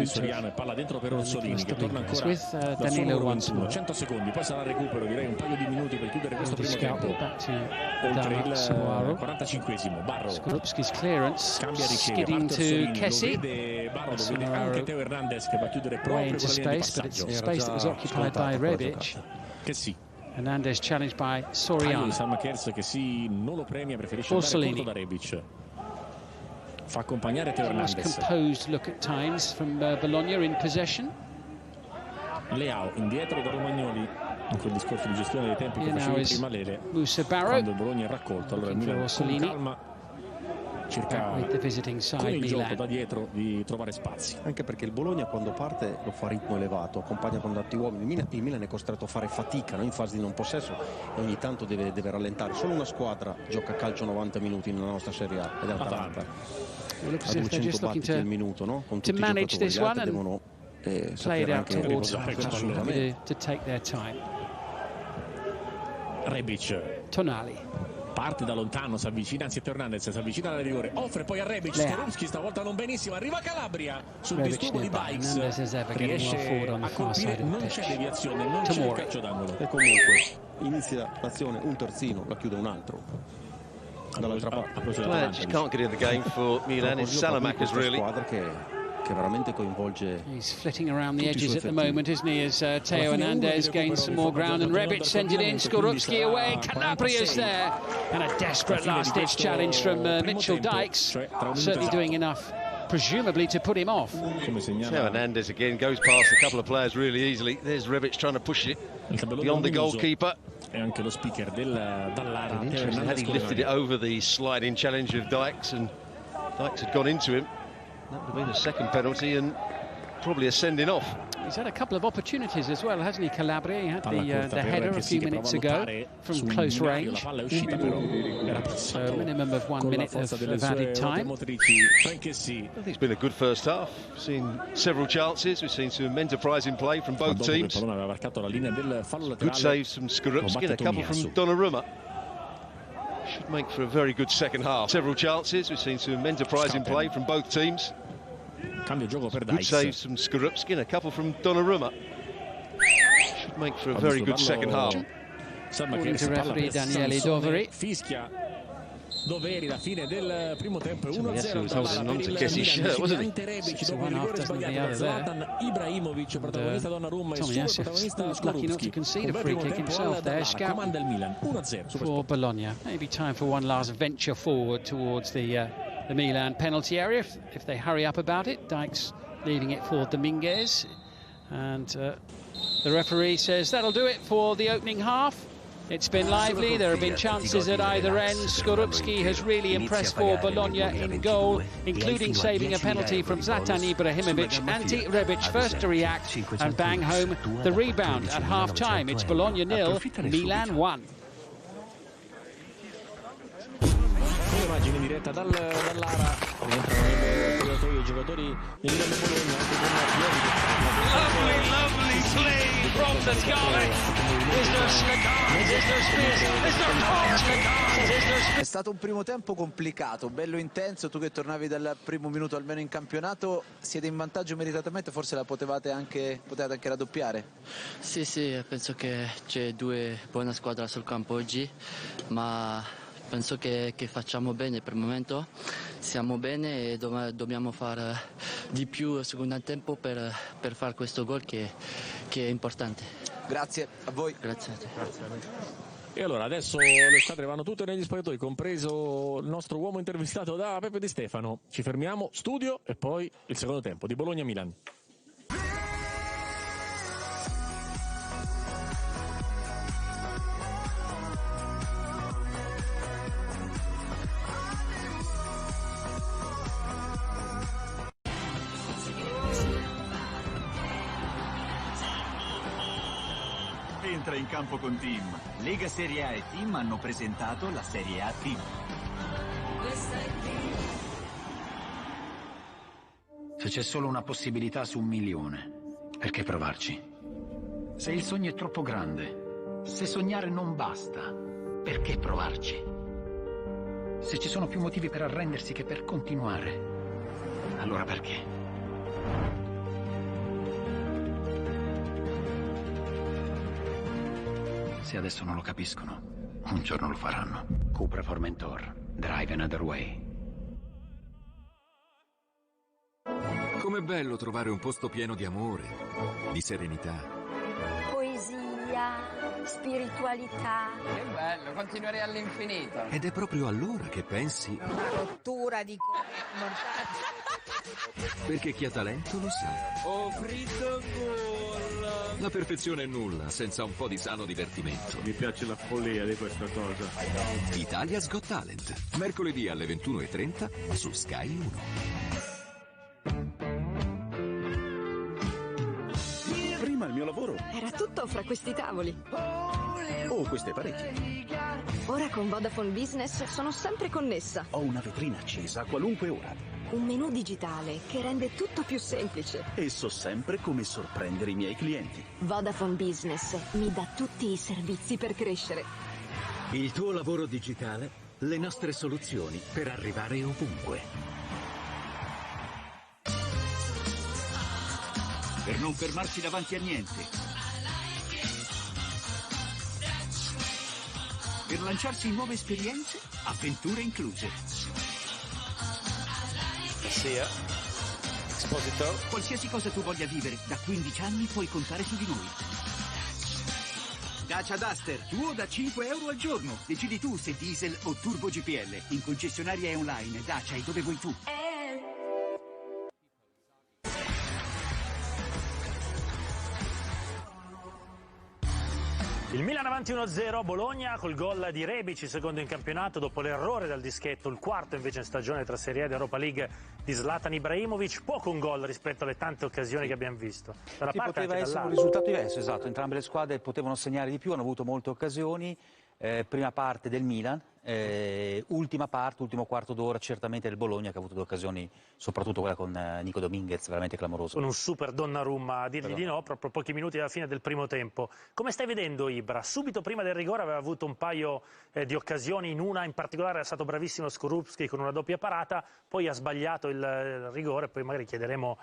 with Danilo once more. 100 secondi, poi sarà recupero, direi un paio di minuti per chiudere questo primo tempo. Back to Sumoaro. 45esimo, Barro. Skorupski's clearance, skidding to Kessie. Anche Teo Hernandez che va a chiudere proprio into space, but it's space that was occupied by Rebic. Hernandez challenged by Soriano. Kessie non lo premia, preferisce andare corto da Rebic. Fa accompagnare Teo Hernandez. Composed look at times from Bologna in possession. Leao indietro da Romagnoli in quel discorso di gestione dei tempi che faceva prima Lele. Quando il Bologna è raccolto, allora il Milan con calma cerca con il gioco da dietro di trovare spazi. Anche perché il Bologna quando parte lo fa a ritmo elevato, accompagna con tanti uomini. Il Milan è costretto a fare fatica, no? In fase di non possesso, e ogni tanto deve rallentare. Solo una squadra gioca a calcio 90 minuti nella nostra Serie A, ed è Atalanta. A 200 battiti al minuto, no? Con tutti i giocatori, gli altri devono play it out towards to take their time. Rebic. Tonali. Parte da lontano, si avvicina, anzi Hernandez si avvicina alla rigore, offre poi a Rebic. Skorupski stavolta non benissimo, arriva Calabria sul disturbo di Dykes, riesce a colpire, non c'è deviazione, non c'è il calcio d'angolo. E comunque inizia l'azione un terzino, la chiude un altro. Dall'altra parte. Just can't get in the game for Milan. It's Salamaca's really. Che veramente coinvolge. He's flitting around the edges at the moment, isn't he, as Teo Hernandez gains some more ground and Rebic sends it in. Skorupski away, Calabria's there, and a desperate last-ditch challenge from Mitchell Dykes, certainly doing enough, presumably, to put him off. Teo Hernandez again goes past a couple of players really easily. There's Rebic trying to push it beyond the goalkeeper. E anche lo speaker dall'area. Had he lifted it over the sliding challenge of Dykes, and Dykes had gone into him, that would have been a second penalty and probably a sending off. He's had a couple of opportunities as well, hasn't he, Calabria? He had the header a few minutes ago from close range. So a minimum of 1 minute of added time. I think it's been a good first half. We've seen several chances. We've seen some enterprising play from both teams. Good saves from Skorupski and a couple from Donnarumma. Should make for a very good second half. Several chances. We've seen some enterprising play from both teams. Good saves from Skorupski and a couple from Donnarumma. Should make for a very good second half. According to referee Daniele Doveri. doveri, la fine del primo tempo, 1-0 not to kiss his shirt, wasn't he? dopo il rigore sbagliato da Zlatan Ibrahimovic, protagonista Donnarumma e suo protagonista Skorupski. Concede a free kick himself there. Comanda il Milan 1-0 for Bologna. Maybe time for one last venture forward towards the Milan penalty area if they hurry up about it. Dykes leaving it for Dominguez, and the referee says that'll do it for the opening half. It's been lively, there have been chances at either end. Skorupski has really impressed for Bologna in goal, including saving a penalty from Zlatan Ibrahimovic. Ante Rebic first to react and bang home the rebound at half-time. It's Bologna 0, Milan 1. Immagine diretta dall'Ara, rientrano i giocatori del Milan e Bologna. Lovely play from the Scarlet. Is there Slagans? Is there Spears? Is there Tom Slagans? È stato un primo tempo complicato, bello intenso. Tu che tornavi dal primo minuto almeno in campionato, siete in vantaggio meritatamente, forse la potevate anche raddoppiare? Sì, penso che c'è due buone squadre sul campo oggi, ma penso che facciamo bene per il momento, siamo bene e dobbiamo fare di più il secondo tempo per fare questo gol che è importante. Grazie a voi. Grazie a te. E allora adesso le squadre vanno tutte negli spogliatoi, compreso il nostro uomo intervistato da Peppe Di Stefano. Ci fermiamo, studio e poi il secondo tempo di Bologna-Milan. Entra in campo con Team. Lega Serie A e Team hanno presentato la Serie A Team. Se c'è solo una possibilità su 1 milione, perché provarci? Se il sogno è troppo grande, se sognare non basta, perché provarci? Se ci sono più motivi per arrendersi che per continuare, allora perché? Se adesso non lo capiscono, un giorno lo faranno. Cupra Formentor. Drive another way. Com'è bello trovare un posto pieno di amore, di serenità. Poesia, spiritualità. Che bello, continuerei all'infinito. Ed è proprio allora che pensi... Una rottura di mortale. Perché chi ha talento lo sa. Ho fritto con... La perfezione è nulla senza un po' di sano divertimento. Mi piace la follia di questa cosa. Italia's Got Talent. Mercoledì alle 21:30 su Sky 1. Prima il mio lavoro era tutto fra questi tavoli. Oh, queste pareti. Ora con Vodafone Business sono sempre connessa. Ho una vetrina accesa a qualunque ora. Un menù digitale che rende tutto più semplice. E so sempre come sorprendere i miei clienti. Vodafone Business mi dà tutti i servizi per crescere. Il tuo lavoro digitale, le nostre soluzioni per arrivare ovunque. Per non fermarsi davanti a niente. Per lanciarsi in nuove esperienze, avventure incluse. Esposito. Qualsiasi cosa tu voglia vivere, da 15 anni puoi contare su di noi. Dacia Duster, tuo da 5 euro al giorno. Decidi tu se diesel o turbo GPL. In concessionaria e online, Dacia è dove vuoi tu. Il Milan avanti 1-0, Bologna col gol di Rebic, secondo in campionato dopo l'errore dal dischetto, il quarto invece in stagione tra Serie A ed Europa League di Zlatan Ibrahimovic, poco un gol rispetto alle tante occasioni che abbiamo visto. Da una parte poteva essere un risultato diverso, esatto, entrambe le squadre potevano segnare di più, hanno avuto molte occasioni, prima parte del Milan, ultima parte, ultimo quarto d'ora certamente del Bologna che ha avuto due occasioni, soprattutto quella con Nico Dominguez, veramente clamoroso. Con un super Donnarumma a dirgli di no, proprio pochi minuti alla fine del primo tempo. Come stai vedendo Ibra? Subito prima del rigore aveva avuto un paio di occasioni, in una in particolare è stato bravissimo Skorupski con una doppia parata, poi ha sbagliato il rigore, poi magari chiederemo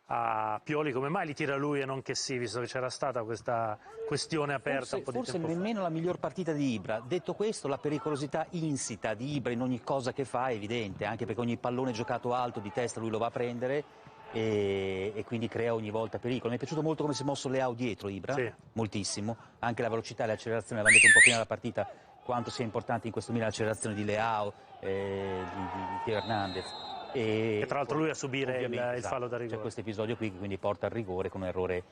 a Pioli, come mai li tira lui e non che sì, visto che c'era stata questa questione aperta un po' di tempo fa? Forse nemmeno la miglior partita di Ibra. Detto questo, la pericolosità insita di Ibra in ogni cosa che fa è evidente, anche perché ogni pallone giocato alto di testa lui lo va a prendere e quindi crea ogni volta pericolo. Mi è piaciuto molto come si è mosso Leao dietro Ibra, sì, moltissimo, anche la velocità e l'accelerazione, avevamo detto un po' prima della partita quanto sia importante in questo Milan l'accelerazione di Leao, di Teo Hernandez. E tra l'altro lui a subire il fallo da rigore. C'è questo episodio qui che quindi porta al rigore con un errore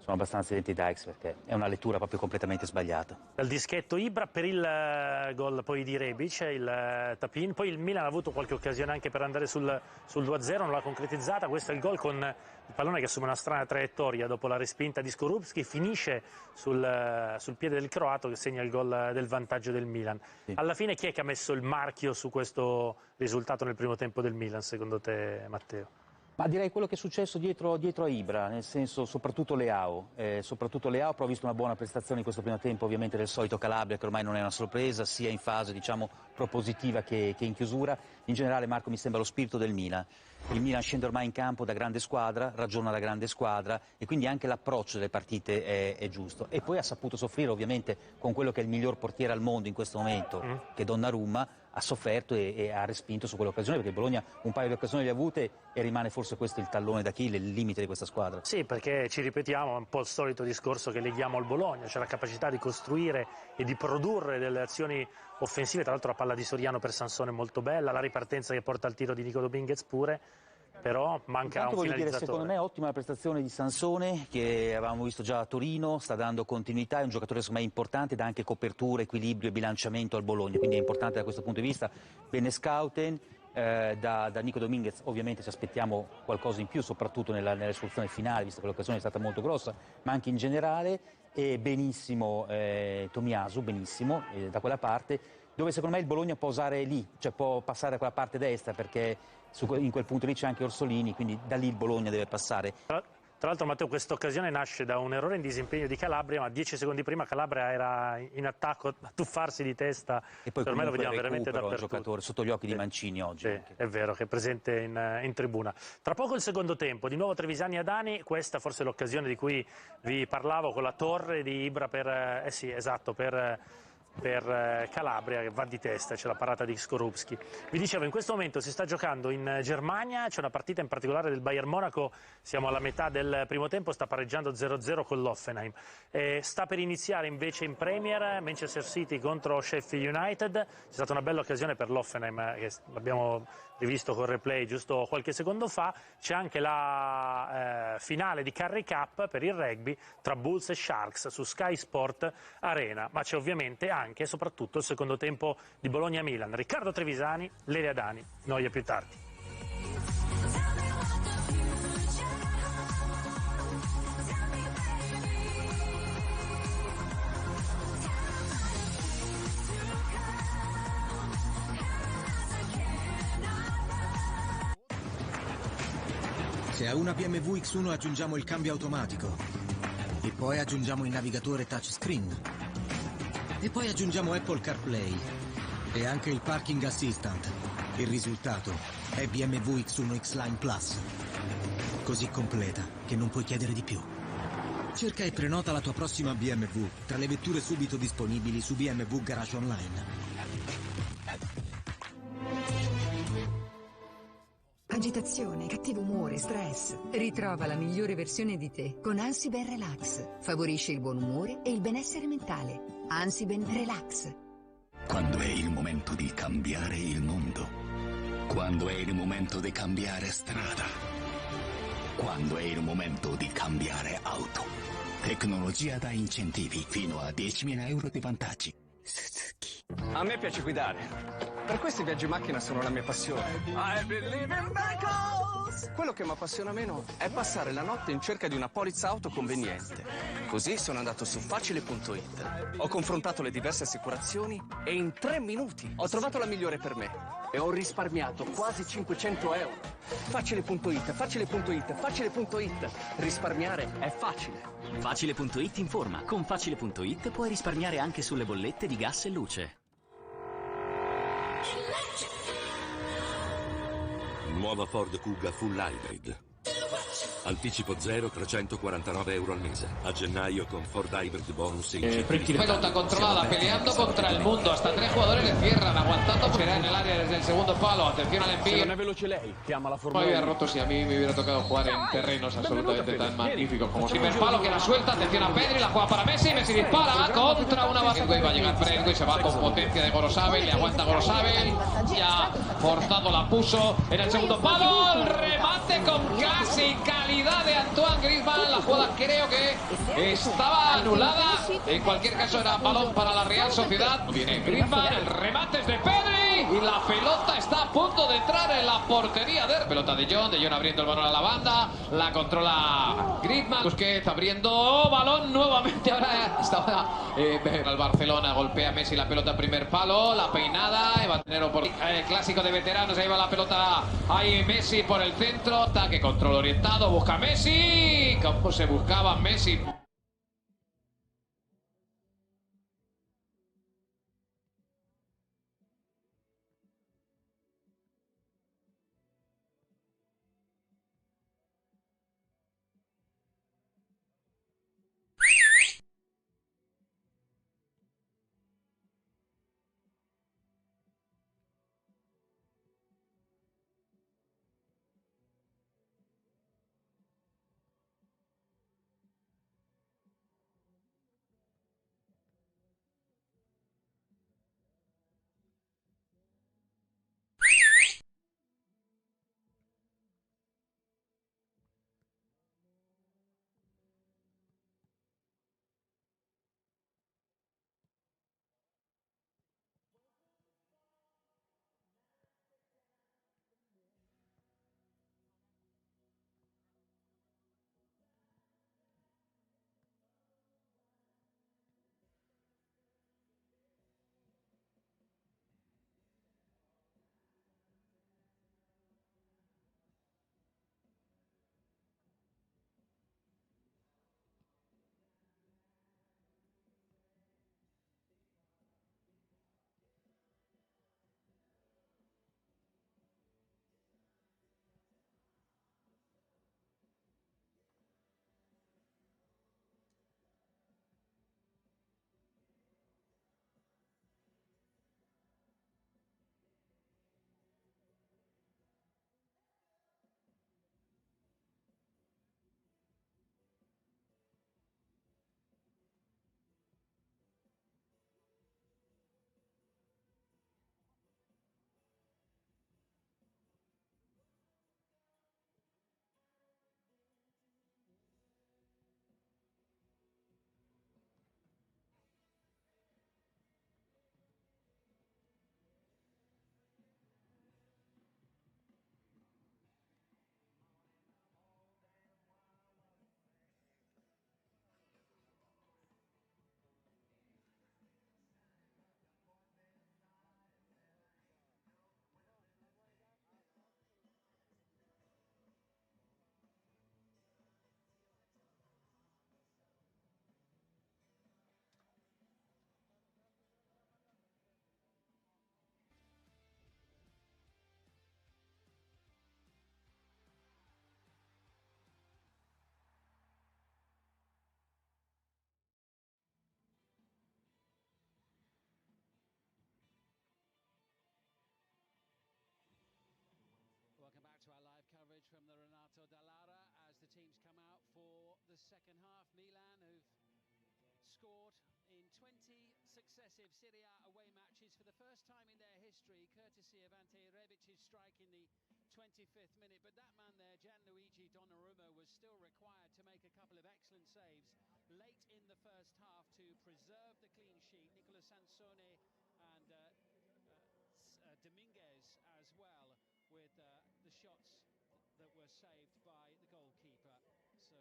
sono abbastanza identidix perché è una lettura proprio completamente sbagliata. Dal dischetto Ibra per il gol poi di Rebic, il tap-in, poi il Milan ha avuto qualche occasione anche per andare sul 2-0, non l'ha concretizzata. Questo è il gol con il pallone che assume una strana traiettoria dopo la respinta di Skorupski, finisce sul piede del croato che segna il gol del vantaggio del Milan. Sì. Alla fine chi è che ha messo il marchio su questo risultato nel primo tempo del Milan, secondo te, Matteo? Ma direi quello che è successo dietro a Ibra, nel senso soprattutto Leao, però ho visto una buona prestazione in questo primo tempo ovviamente del solito Calabria, che ormai non è una sorpresa, sia in fase diciamo propositiva che in chiusura. In generale, Marco, mi sembra lo spirito del Milan. Il Milan scende ormai in campo da grande squadra, ragiona da grande squadra e quindi anche l'approccio delle partite è giusto. E poi ha saputo soffrire ovviamente con quello che è il miglior portiere al mondo in questo momento, che è Donnarumma, ha sofferto e ha respinto su quell'occasione, perché il Bologna un paio di occasioni le ha avute e rimane forse questo il tallone d'Achille, il limite di questa squadra. Sì, perché ci ripetiamo, è un po' il solito discorso che leghiamo al Bologna, cioè la capacità di costruire e di produrre delle azioni offensive. Tra l'altro la palla di Soriano per Sansone è molto bella, la ripartenza che porta al tiro di Nico Dominguez pure, però manca un finalizzatore. Secondo me è ottima la prestazione di Sansone, che avevamo visto già a Torino, sta dando continuità, è un giocatore secondo me importante, dà anche copertura, equilibrio e bilanciamento al Bologna, quindi è importante da questo punto di vista. Bene Scouten, da Nico Dominguez ovviamente ci aspettiamo qualcosa in più, soprattutto nella soluzione finale, visto che l'occasione è stata molto grossa, ma anche in generale, e benissimo Tomiyasu, benissimo, da quella parte, dove secondo me il Bologna può usare lì, cioè può passare da quella parte destra, perché in quel punto lì c'è anche Orsolini, quindi da lì il Bologna deve passare. Tra l'altro, Matteo, questa occasione nasce da un errore in disimpegno di Calabria, ma 10 secondi prima Calabria era in attacco a tuffarsi di testa. E poi per me lo vediamo veramente dappertutto. Un giocatore sotto gli occhi di Mancini oggi. Sì, è vero, che è presente in tribuna. Tra poco il secondo tempo, di nuovo Trevisani Adani, questa forse è l'occasione di cui vi parlavo con la torre di Ibra per Calabria, che va di testa, c'è la parata di Skorupski. Vi dicevo, in questo momento si sta giocando in Germania, c'è una partita in particolare del Bayern Monaco, siamo alla metà del primo tempo, sta pareggiando 0-0 con l'Hoffenheim. Sta per iniziare invece in Premier Manchester City contro Sheffield United, c'è stata una bella occasione per l'Hoffenheim, che abbiamo rivisto con replay giusto qualche secondo fa. C'è anche la finale di Currie Cup per il rugby tra Bulls e Sharks su Sky Sport Arena, ma c'è ovviamente anche e soprattutto il secondo tempo di Bologna-Milan. Riccardo Trevisani, Lele Adani, noi a più tardi. Se a una BMW X1 aggiungiamo il cambio automatico e poi aggiungiamo il navigatore touchscreen e poi aggiungiamo Apple CarPlay e anche il Parking Assistant, il risultato è BMW X1 X-Line Plus, così completa che non puoi chiedere di più. Cerca e prenota la tua prossima BMW tra le vetture subito disponibili su BMW Garage Online. Agitazione, cattivo umore, stress. Ritrova la migliore versione di te con Ansiben Relax. Favorisce il buon umore e il benessere mentale. Ansiben Relax. Quando è il momento di cambiare il mondo. Quando è il momento di cambiare strada. Quando è il momento di cambiare auto. Tecnologia da incentivi fino a 10.000 euro di vantaggi. Suzuki. A me piace guidare. Per questo i viaggi in macchina sono la mia passione. I believe in miracles! Quello che mi appassiona meno è passare la notte in cerca di una polizza auto conveniente. Così sono andato su facile.it. Ho confrontato le diverse assicurazioni e in 3 minuti ho trovato la migliore per me. E ho risparmiato quasi 500 euro. Facile.it, facile.it, facile.it. Risparmiare è facile. Facile.it informa. Con Facile.it puoi risparmiare anche sulle bollette di gas e luce. Nuova Ford Kuga Full Hybrid. Anticipo 0, 349 euro al mese. A gennaio con Ford Hybrid Bonus. Pelota controlada, peleando contra el mundo. Hasta 3 jugadores le cierran, aguantando. Será en el área desde el segundo palo. Atención al envío. Non è veloce lei, che ama la Formula 1. Me había roto si a mí me hubiera tocado jugar en terrenos absolutamente tan magníficos como primer palo, que la suelta. Atención a Pedri, la juega para Messi. Messi dispara contra una barra. Va a llegar Fresco y se va con potencia de Gorosabel. Le aguanta Gorosabel. Ya forzado la puso en el segundo palo. El remate con casi calidad de Antoine Griezmann. La jugada creo que estaba anulada. En cualquier caso era balón para la Real Sociedad. Viene Griezmann, el remate es de Pedri y la pelota está a punto de entrar en la portería de... Pelota de Jong abriendo el balón a la banda. La controla Griezmann. Busquets abriendo balón nuevamente. Ahora estaba el Barcelona. Golpea Messi la pelota primer palo. La peinada. Evanero por clásico de veteranos. Ahí va la pelota. Ahí Messi por el centro. Ataque, control orientado. Busca Messi. ¿Cómo se buscaba Messi? Second half, Milan, who've scored in 20 successive Serie A away matches for the first time in their history, courtesy of Ante Rebic's strike in the 25th minute. But that man there, Gianluigi Donnarumma, was still required to make a couple of excellent saves late in the first half to preserve the clean sheet. Nicola Sansone and Dominguez as well, with the shots that were saved by the goalkeeper. So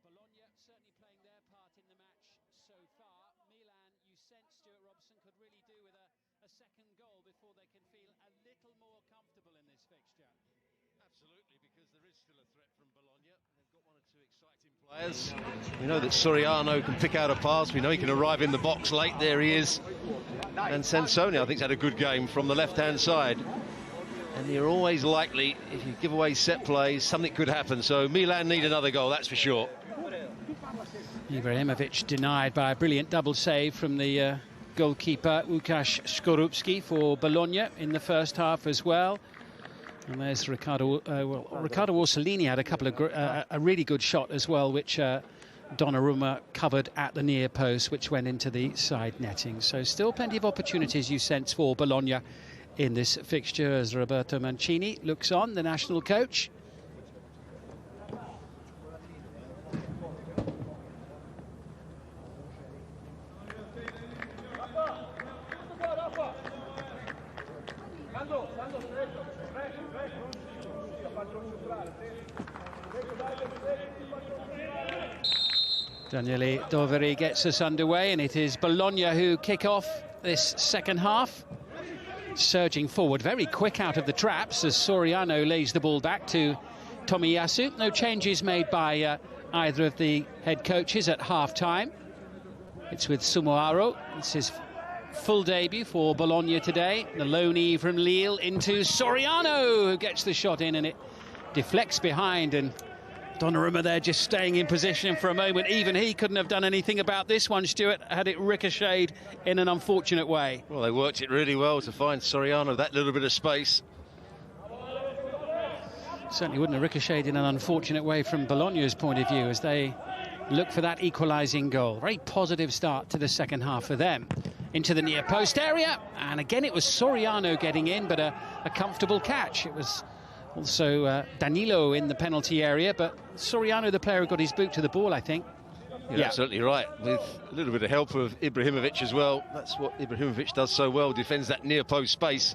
Bologna certainly playing their part in the match so far. Milan, you sense Stuart Robson could really do with a second goal before they can feel a little more comfortable in this fixture. Absolutely, because there is still a threat from Bologna. They've got one or two exciting players. We know that Soriano can pick out a pass. We know he can arrive in the box late. There he is. And Sansone, I think, has had a good game from the left-hand side. And you're always likely, if you give away set plays, something could happen. So Milan need another goal, that's for sure. Ibrahimovic denied by a brilliant double save from the goalkeeper Łukasz Skorupski for Bologna in the first half as well. And there's Riccardo Orsolini had a couple of a really good shot as well, which Donnarumma covered at the near post, which went into the side netting. So still plenty of opportunities, you sense, for Bologna in this fixture as Roberto Mancini looks on, the national coach. Daniele Doveri gets us underway, and it is Bologna who kick off this second half. Surging forward, very quick out of the traps as Soriano lays the ball back to Tomiyasu. No changes made by either of the head coaches at half-time. It's with Sumoaro. It's his full debut for Bologna today. The loanee from Lille into Soriano, who gets the shot in, and it deflects behind, and Donnarumma there just staying in position for a moment. Even he couldn't have done anything about this one, Stuart, had it ricocheted in an unfortunate way. Well, they worked it really well to find Soriano that little bit of space. Certainly wouldn't have ricocheted in an unfortunate way from Bologna's point of view as they look for that equalising goal. Very positive start to the second half for them. Into the near post area, and again it was Soriano getting in, but a comfortable catch. It was also Danilo in the penalty area, but Soriano, the player who got his boot to the ball, I think. You're absolutely right, with a little bit of help of Ibrahimovic as well. That's what Ibrahimovic does so well, defends that near post space.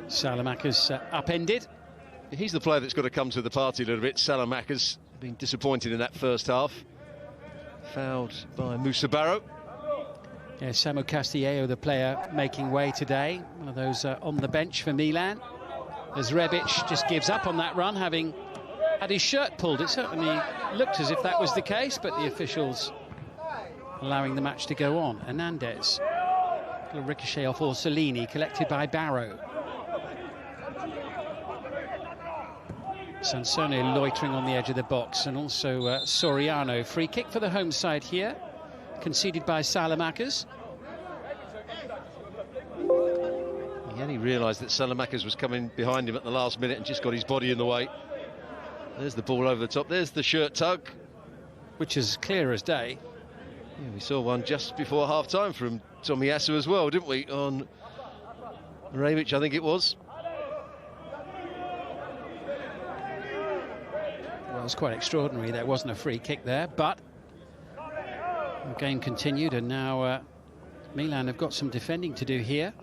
Salamaca's upended. He's the player that's got to come to the party a little bit. Salamaca's been disappointed in that first half. Fouled by Moussa Barrow. Yeah, Samu Castillejo, the player making way today. One of those on the bench for Milan. As Rebic just gives up on that run, having had his shirt pulled. It certainly looked as if that was the case, but the officials allowing the match to go on. Hernandez. A little ricochet off Orsolini, collected by Barrow. Sansone loitering on the edge of the box, and also Soriano. Free kick for the home side here, conceded by Salamakers. He realised that Salamakers was coming behind him at the last minute and just got his body in the way. There's the ball over the top. There's the shirt tug, which is clear as day. Yeah, we saw one just before half-time from Tomiyasu as well, didn't we? On Rebic, I think it was. Well, it was quite extraordinary. There wasn't a free kick there, but the game continued, and now Milan have got some defending to do here.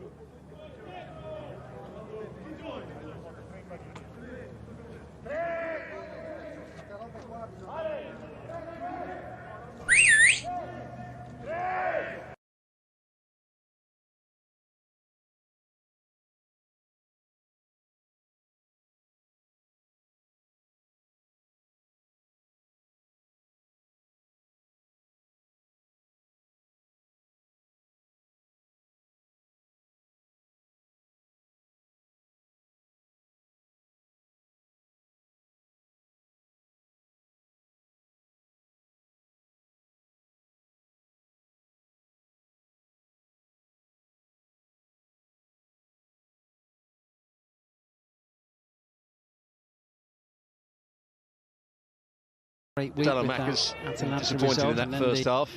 Great week with that disappointed in that first half.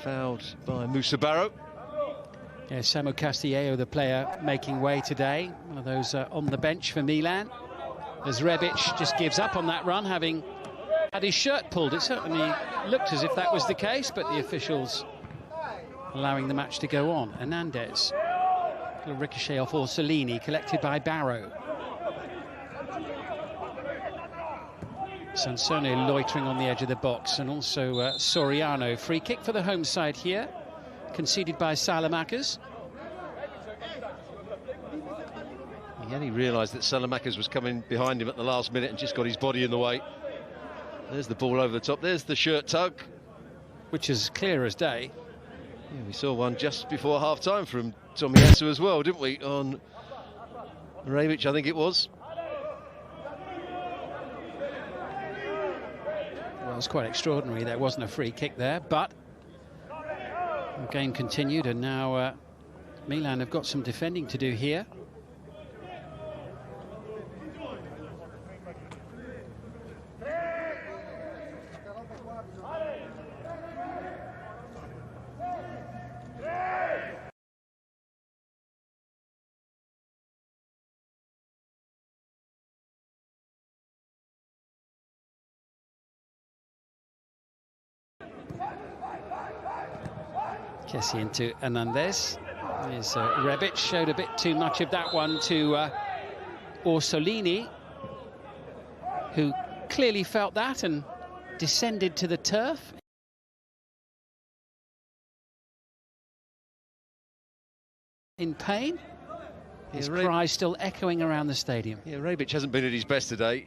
Fouled by Moussa Barrow. Yeah, Samu Castillejo, the player making way today. One of those on the bench for Milan. As Rebic just gives up on that run, having had his shirt pulled. It certainly looked as if that was the case, but the officials allowing the match to go on. Hernandez. A little ricochet off Orsolini, collected by Barrow. Sansone loitering on the edge of the box, and also Soriano. Free kick for the home side here, conceded by Salamakers. He realised that Salamakers was coming behind him at the last minute and just got his body in the way. There's the ball over the top. There's the shirt tug, which is clear as day. Yeah, we saw one just before half-time from Tomiyasu as well, didn't we, on Rebic, I think it was. Well, it was quite extraordinary. There wasn't a free kick there, but the game continued, and now Milan have got some defending to do here. Kessie into Hernandez. Here's Rebic, showed a bit too much of that one to Orsolini, who clearly felt that and descended to the turf. In pain. His cries still echoing around the stadium. Yeah, Rebic hasn't been at his best today.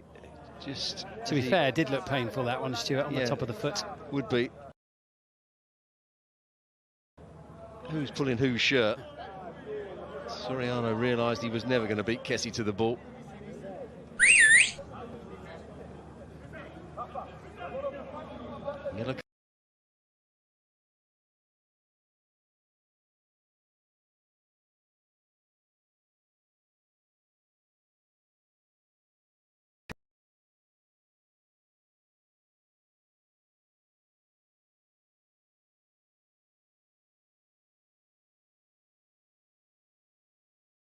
Just to be fair, it did look painful, that one, Stuart, on the top of the foot. Would be. Who's pulling whose shirt? Soriano realised he was never going to beat Kessie to the ball. Yellow.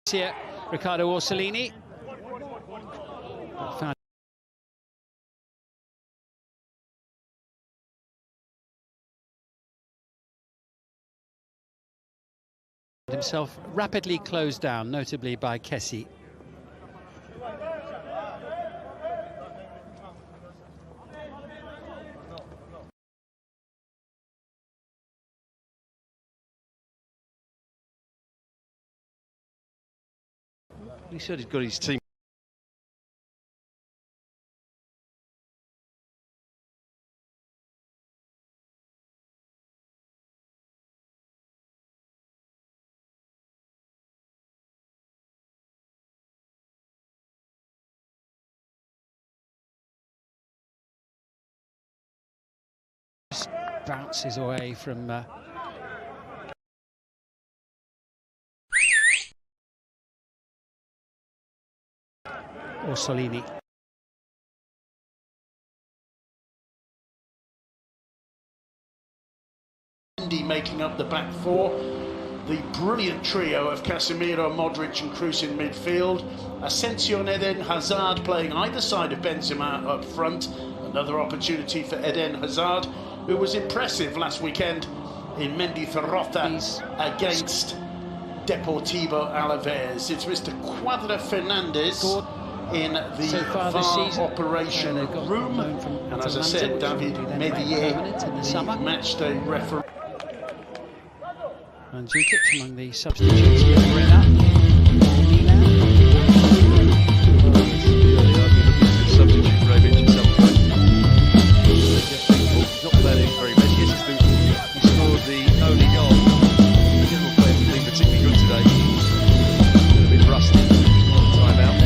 Here, Riccardo Orsolini. Found himself rapidly closed down, notably by Kessie. He said he's got his team. Bounces away from Orsolini. Making up the back four. The brilliant trio of Casemiro, Modric and Kroos in midfield. Asensio and Eden Hazard playing either side of Benzema up front. Another opportunity for Eden Hazard, who was impressive last weekend in Mendizorroza against Deportivo Alaves. It's Mr. Cuadra Fernandez in the VAR operation room. And as I said, David Medier, the matchday referee. Mandzukic among the substitutes here to bring up Milan. Substitute Rebic himself. He's not playing very much. He scored the only goal. The general player has been particularly good today. A bit rusty. Time out.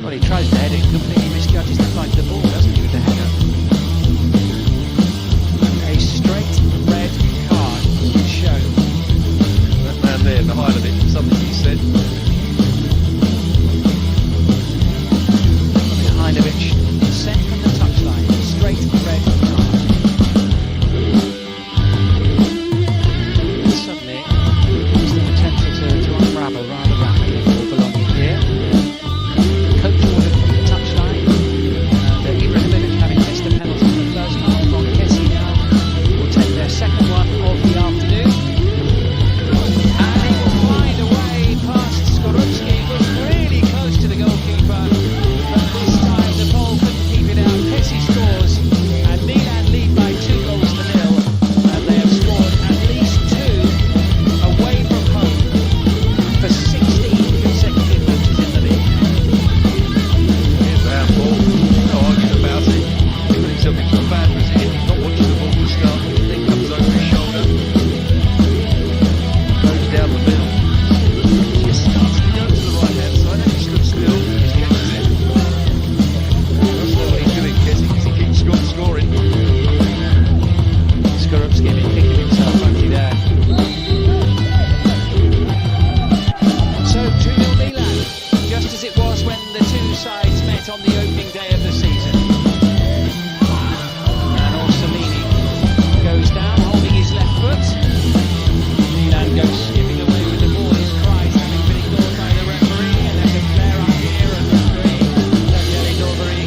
Well, he tries to head it, completely misjudges the flight of the ball, doesn't he, with the header? A straight red card shown. That man there behind of it, something he said. Mihajlovic sent from the touchline, straight red card. Suddenly, there's the potential to unravel rather rapidly for Bologna here. Coach ordered from the touchline, and Ibrahimovic, having missed a penalty in the first half, on Kessie now will take their second one of the afternoon. And he will find a way past Skorupski. It was really close to the goalkeeper, but this time the ball couldn't keep it out. Kessie scores, and Milan lead by 2-0, and they have scored at least 2 away from home for 16 consecutive matches in the league. Here's the handball. No argument about it. He put himself into a bad position. He's not watching the ball to start. The thing comes over his shoulder. Goes down the middle. Just starts to go to the right hand side. And he stood still. He catches it. That's not what he's doing, Kessie, because he keeps scoring. Skorupski been kicking himself, won't he, there? So 2-0 Milan, just as it was when the two sides met on the opening day of the season. And Orsolini goes down, holding his left foot. Milan goes skipping away with the ball, his cries having been ignored by the referee. And there's a flare up here, and referee Daniele Dolberi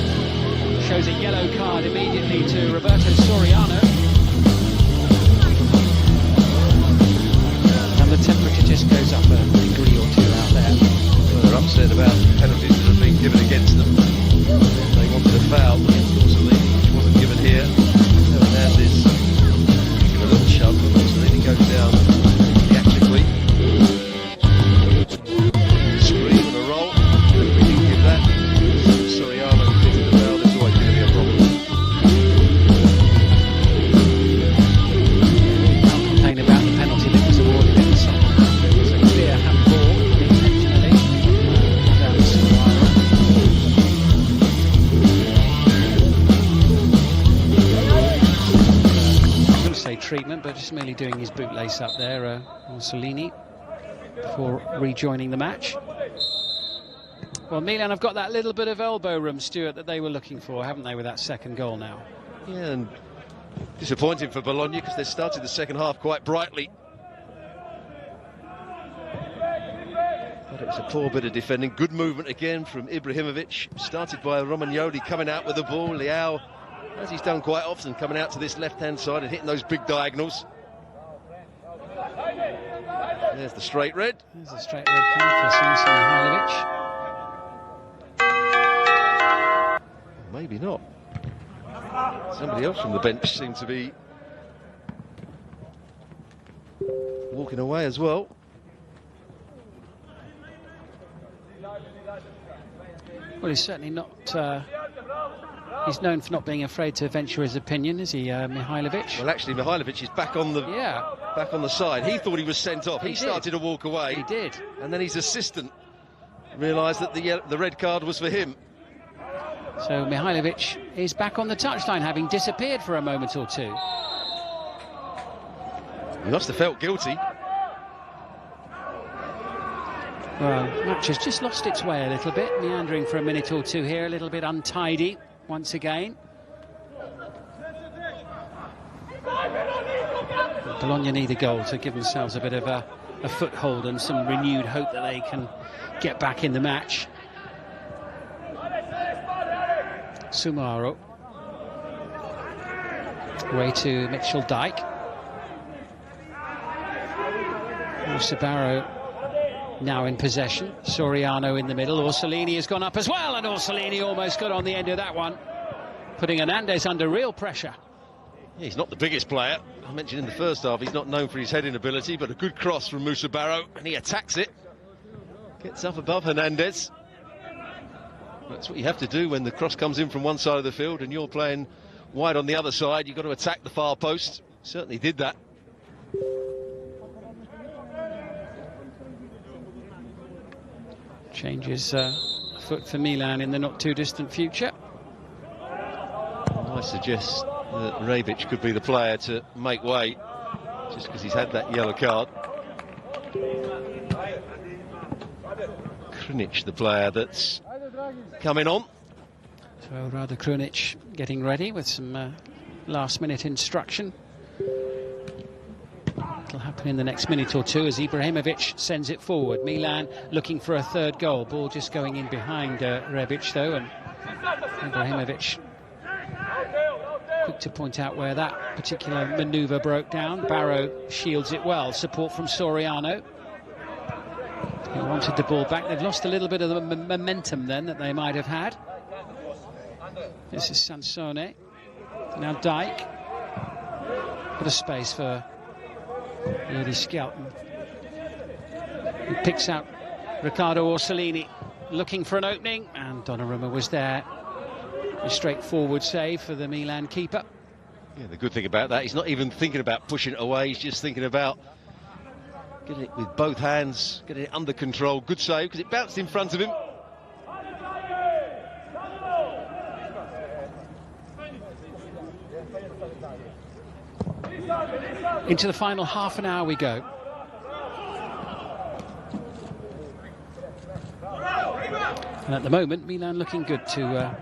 shows a yellow card immediately to Roberto Soriano. And the temperature just goes up a degree or two out there. Well, they're upset about penalties that have been given against them. They wanted a foul against Orsolini, which wasn't given here. Hernandez give a little shove, but Orsolini goes down theatrically. Screen and a roll. We didn't give that. Soriano fitted the foul. There's always going to be a problem. I'll complain about the penalty that was awarded in the second half. It was a clear handball, intentionally, down Suarez. I was going to say treatment, but just merely doing his bootlace up there, Orsolini, before rejoining the match. Well, Milan have got that little bit of elbow room, Stuart, that they were looking for, haven't they, with that second goal now? Yeah, and disappointing for Bologna because they started the second half quite brightly. But it was a poor bit of defending. Good movement again from Ibrahimovic. Started by Romagnoli coming out with the ball. Leao, as he's done quite often, coming out to this left-hand side and hitting those big diagonals. There's the straight red. There's a straight red card for Mihajlovic. Maybe not. Somebody else from the bench seemed to be walking away as well. Well, he's certainly not. He's known for not being afraid to venture his opinion, is he, Mihajlovic? Well, actually, Mihajlovic is back on the side. He thought he was sent off. He started to walk away. He did, and then his assistant realised that the red card was for him. So Mihajlovic is back on the touchline, having disappeared for a moment or two. He must have felt guilty. Well, match has just lost its way a little bit, meandering for a minute or two here, a little bit untidy once again. Bologna need a goal to give themselves a bit of a foothold and some renewed hope that they can get back in the match. Sumaro way to Mitchell Dyke. Sabaro now in possession. Soriano in the middle. Orsolini has gone up as well, and Orsolini almost got on the end of that one, putting Hernandez under real pressure. Yeah, he's not the biggest player. I mentioned in the first half he's not known for his heading ability, but a good cross from Musabaro, and he attacks it. Gets up above Hernandez. That's what you have to do when the cross comes in from one side of the field and you're playing wide on the other side. You've got to attack the far post. Certainly did that. Changes foot for Milan in the not-too-distant future. I suggest that Rebic could be the player to make way, just because he's had that yellow card. Krunic, the player that's coming on. So Rada Krunic getting ready with some last-minute instruction. It'll happen in the next minute or two as Ibrahimovic sends it forward. Milan looking for a third goal. Ball just going in behind Rebic, though, and Ibrahimovic quick to point out where that particular manoeuvre broke down. Barrow shields it well. Support from Soriano. He wanted the ball back. They've lost a little bit of the momentum then that they might have had. This is Sansone. Now Dyke. Bit of space for Yuri Skelton. He picks out Riccardo Orsolini, looking for an opening, and Donnarumma was there. A straightforward save for the Milan keeper. Yeah, the good thing about that, he's not even thinking about pushing it away, he's just thinking about getting it with both hands, getting it under control. Good save, because it bounced in front of him. Into the final half an hour we go. And at the moment, Milan looking good to,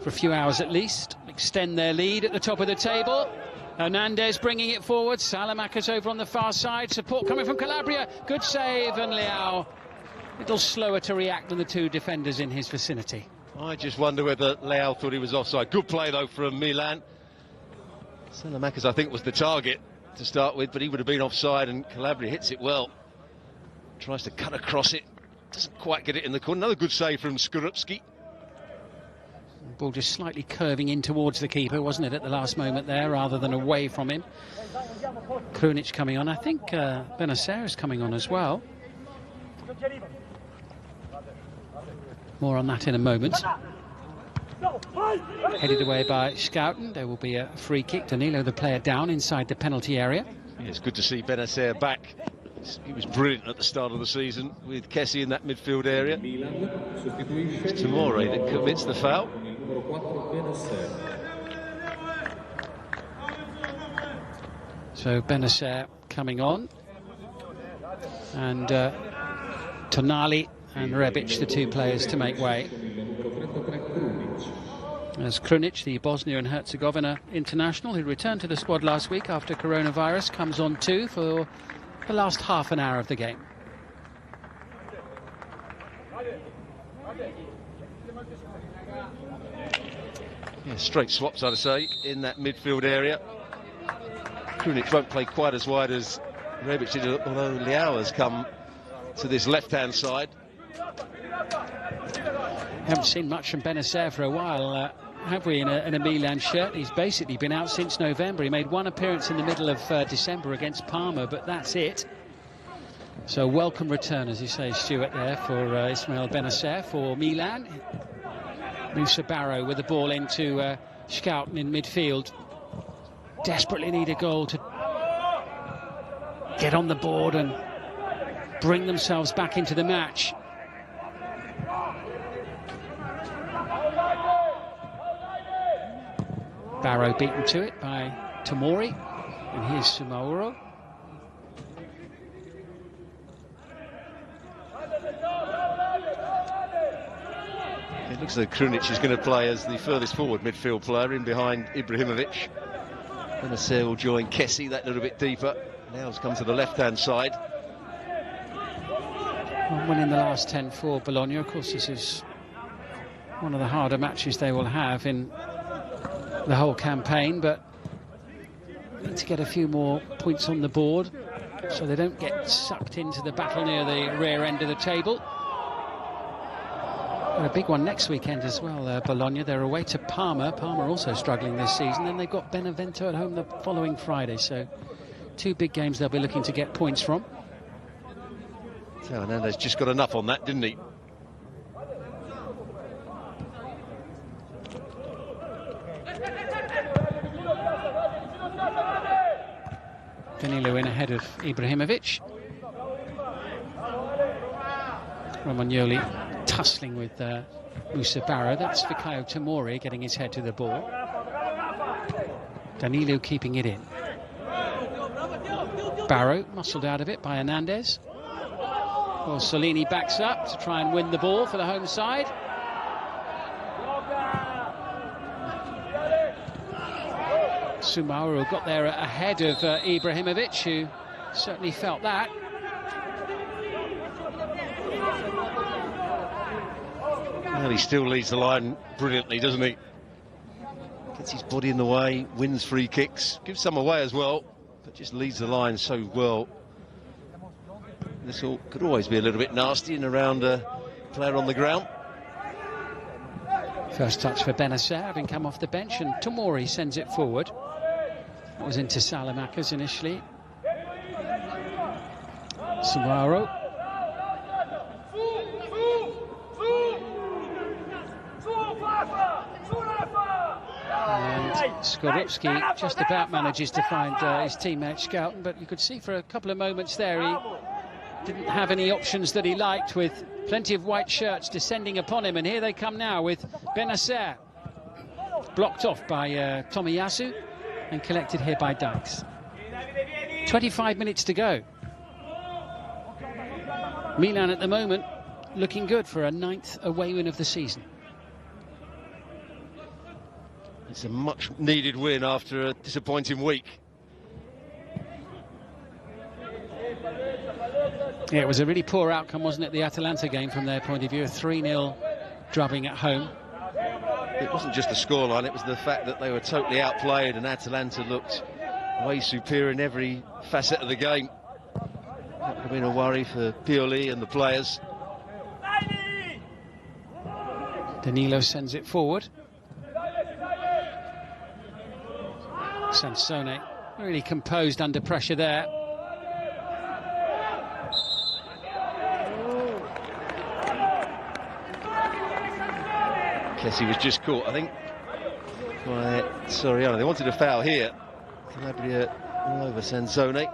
for a few hours at least, extend their lead at the top of the table. Hernandez bringing it forward. Salamakas over on the far side. Support coming from Calabria. Good save, and Leao a little slower to react than the two defenders in his vicinity. I just wonder whether Leao thought he was offside. Good play, though, from Milan. Salamakas, I think, was the target to start with, but he would have been offside, and Calabria hits it well. Tries to cut across it. Doesn't quite get it in the corner. Another good save from Skorupski. Ball just slightly curving in towards the keeper, wasn't it, at the last moment there, rather than away from him. Krunic coming on. I think Benacer is coming on as well. More on that in a moment. Headed away by Schouten. There will be a free kick. Danilo, the player, down inside the penalty area. Yeah, it's good to see Benacer back. He was brilliant at the start of the season with Kessie in that midfield area. It's Tomori that commits the foul. So Benacer coming on, and Tonali and Rebic, the two players to make way. As Krunic, the Bosnia and Herzegovina international, who returned to the squad last week after coronavirus, comes on too for the last half an hour of the game. Yeah, straight swaps, I'd say, in that midfield area. Krunic won't play quite as wide as Rebic did, although Leao has come to this left-hand side. Haven't seen much from Benacer for a while, have we, in a Milan shirt? He's basically been out since November. He made one appearance in the middle of December against Parma, but that's it. So welcome return, as you say, Stuart, there for Ismail Benacer for Milan. Musa Barrow with the ball into Schouten in midfield. Desperately need a goal to get on the board and bring themselves back into the match. Barrow beaten to it by Tomori, and here's Sumaoro. It looks like Krunic is going to play as the furthest forward midfield player in behind Ibrahimovic. Benacer will join Kessie that little bit deeper. Leao's come to the left-hand side. Well, winning the last 10 for Bologna. Of course, this is one of the harder matches they will have in the whole campaign, but need to get a few more points on the board so they don't get sucked into the battle near the rear end of the table. A big one next weekend as well, Bologna. They're away to Parma. Parma also struggling this season. Then they've got Benevento at home the following Friday. So two big games they'll be looking to get points from. So Hernandez just got enough on that, didn't he? Danilo in ahead of Ibrahimovic. Romagnoli tussling with Moussa Barrow. That's Fikayo Tomori getting his head to the ball. Danilo keeping it in. Barrow muscled out of it by Hernandez. Well, Solini backs up to try and win the ball for the home side. Sumaru got there ahead of Ibrahimovic, who certainly felt that. Well, he still leads the line brilliantly, doesn't he? Gets his body in the way, wins free kicks, gives some away as well, but just leads the line so well. This could always be a little bit nasty and around a player on the ground. First touch for Benacer, having come off the bench, and Tomori sends it forward. That was into Salamakers initially. Sumaru. And Skorupski just about manages to find his teammate Schouten, but you could see for a couple of moments there he didn't have any options that he liked, with plenty of white shirts descending upon him, and here they come now with Benacer. Blocked off by Tomiyasu and collected here by Dykes. 25 minutes to go. Milan at the moment looking good for a 9th away win of the season. It's a much needed win after a disappointing week. Yeah, it was a really poor outcome, wasn't it, the Atalanta game from their point of view, a 3-0 drubbing at home. It wasn't just the scoreline, it was the fact that they were totally outplayed and Atalanta looked way superior in every facet of the game. That would have been a worry for Pioli and the players. Danilo sends it forward. Sansone really composed under pressure there. Kessie was just caught, I think, by Soriano. They wanted a foul here. Calabria all over Sansone.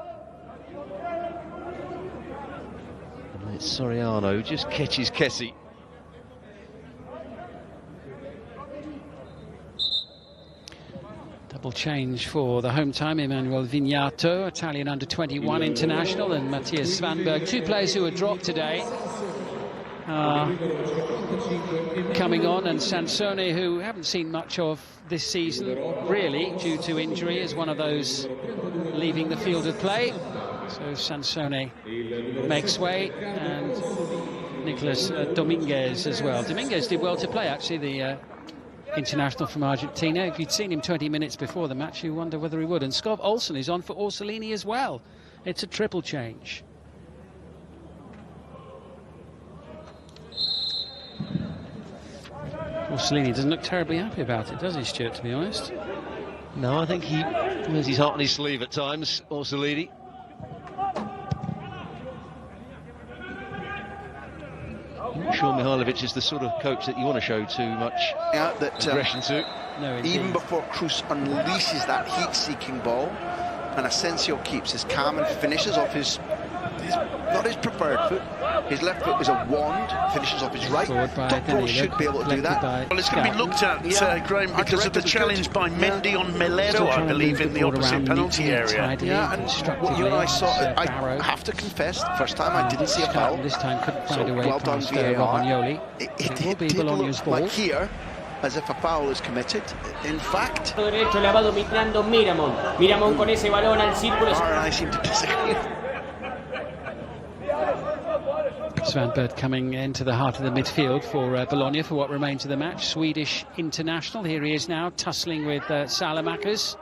And it's Soriano who just catches Kessie. Double change for the home time. Emmanuel Vignato, Italian under-21 international, and Matthias Svanberg, two players who were dropped today, coming on, and Sansone, who haven't seen much of this season really due to injury, is one of those leaving the field of play. So Sansone makes way, and Nicolas Dominguez as well. Dominguez did well to play, actually, the international from Argentina. If you'd seen him 20 minutes before the match, you wonder whether he would. And Skov Olsen is on for Orsolini as well. It's a triple change. Orsolini doesn't look terribly happy about it, does he, Stuart, to be honest? No, I think he wears his heart on his sleeve at times, Orsolini. I'm not sure Mihailovic is the sort of coach that you want to show too much aggression to. No, even before Cruz unleashes that heat-seeking ball, and Asensio keeps his calm and finishes off his not his preferred foot. His left foot is a wand, finishes off his right. Top row should be able to do that. Well, it's going to be looked at, Graham, because of the challenge by Mendy on Melero, I believe, in the opposite penalty area. Yeah, and what you and I saw, I have to confess, the first time I didn't see a foul. This time couldn't find a way well done, past VAR. Romagnoli. It did look like here, as if a foul is committed. In fact, derecho la va dominando Miramon. Miramon con ese balón al círculo. I seem to disagree. Svanberg coming into the heart of the midfield for Bologna for what remains of the match. Swedish international, here he is now, tussling with Salamakers.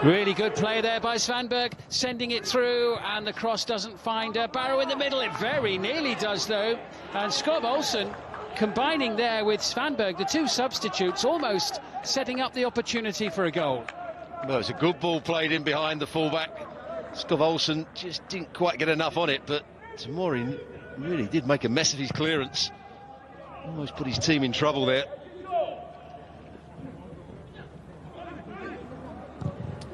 Really good play there by Svanberg, sending it through, and the cross doesn't find Barrow in the middle. It very nearly does, though. And Skov Olsen combining there with Svanberg, the two substitutes, almost setting up the opportunity for a goal. Well, it's a good ball played in behind the fullback. Skov Olsen just didn't quite get enough on it, but Tomori really did make a mess of his clearance. Almost put his team in trouble there.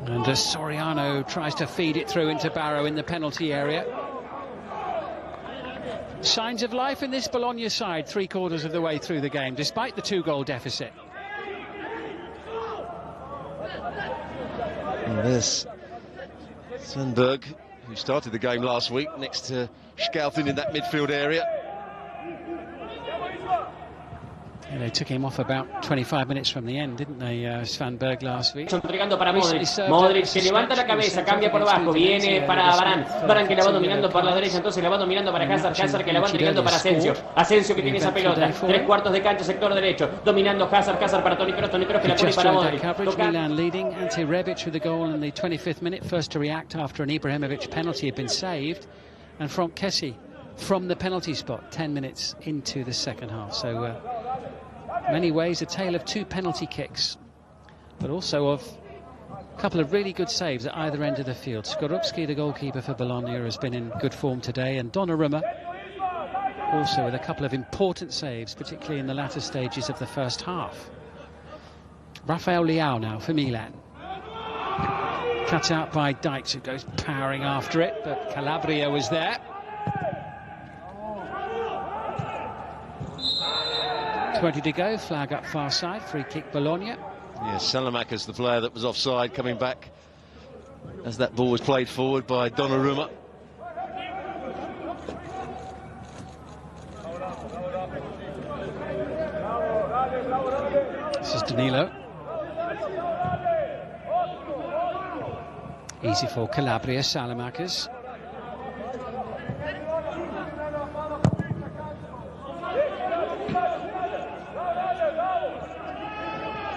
And Soriano tries to feed it through into Barrow in the penalty area. Signs of life in this Bologna side, 3/4 of the way through the game, despite the 2-goal deficit. And there's Sandberg, who started the game last week next to Schouten in that midfield area. Yeah, they took him off about 25 minutes from the end, didn't they, Svanberg last week? Entregando para Modric. Modric que levanta la cabeza, cambia por abajo, viene para Varane. Varane que la va dominando por la derecha, entonces la va dominando para Hazard. Hazard que la va entregando para Asensio. Asensio que tiene esa pelota. 3/4 de cancha, sector derecho. Dominando Hazard. Hazard para Toni Kroos. Toni Kroos que la pone para Modric. Milan leading. Ante Rebic with the goal in the 25th minute, first to react after an Ibrahimovic penalty had been saved. And Franck Kessie from the penalty spot 10 minutes into the second half. So many ways a tale of 2 penalty kicks, but also of a couple of really good saves at either end of the field. Skorupski, the goalkeeper for Bologna, has been in good form today, and Donnarumma also with a couple of important saves, particularly in the latter stages of the first half. Rafael Leao now for Milan. Cut out by Dykes, who goes powering after it, but Calabria was there. 20 to go, flag up far side, free kick Bologna. Yeah, Salamaca's the player that was offside, coming back as that ball was played forward by Donnarumma. This is Danilo. Easy for Calabria, Salamaca's.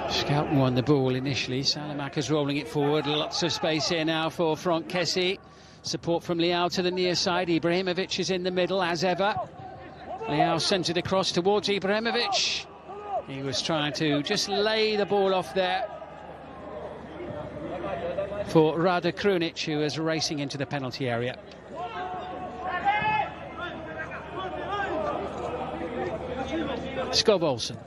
Schouten won the ball initially. Salamaca's rolling it forward. Lots of space here now for Franck Kessie. Support from Leao to the near side. Ibrahimovic is in the middle as ever. Leao sent it across towards Ibrahimovic. He was trying to just lay the ball off there for Rada Krunic, who is racing into the penalty area. Skov Olsen.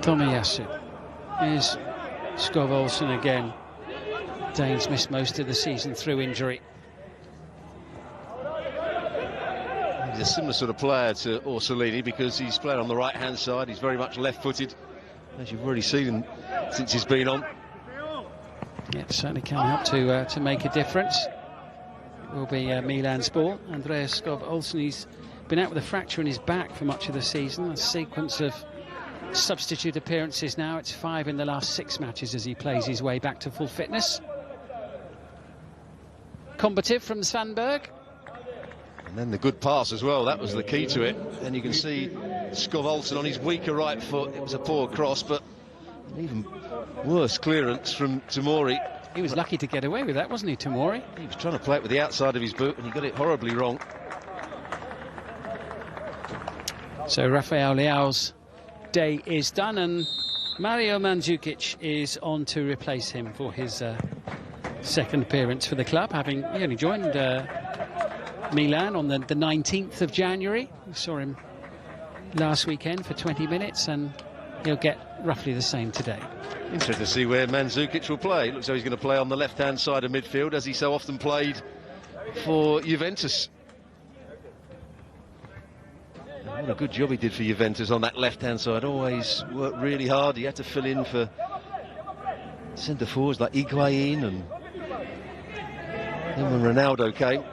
Tomiyasu. Here's Skov Olsen again. Danes missed most of the season through injury. He's a similar sort of player to Orsolini because he's playing on the right-hand side. He's very much left-footed, as you've already seen since he's been on. Yeah, certainly can help to make a difference. It will be Milan's ball. Andreas Skov Olsen, he's been out with a fracture in his back for much of the season. A sequence of substitute appearances now. It's 5 in the last 6 matches as he plays his way back to full fitness. Combative from Svanberg. And then the good pass as well, that was the key to it. And you can see Skov Olsen on his weaker right foot. It was a poor cross, but an even worse clearance from Tomori. He was lucky to get away with that, wasn't he, Tomori? He was trying to play it with the outside of his boot and he got it horribly wrong. So Rafael Leao's day is done, and Mario Mandzukic is on to replace him for his second appearance for the club, having he only joined Milan on the 19th of January. We saw him last weekend for 20 minutes, and he'll get roughly the same today. Interesting to see where Mandzukic will play. It looks like he's going to play on the left-hand side of midfield, as he so often played for Juventus. And what a good job he did for Juventus on that left-hand side. Always worked really hard. He had to fill in for centre forwards like Higuain, and then when Ronaldo came,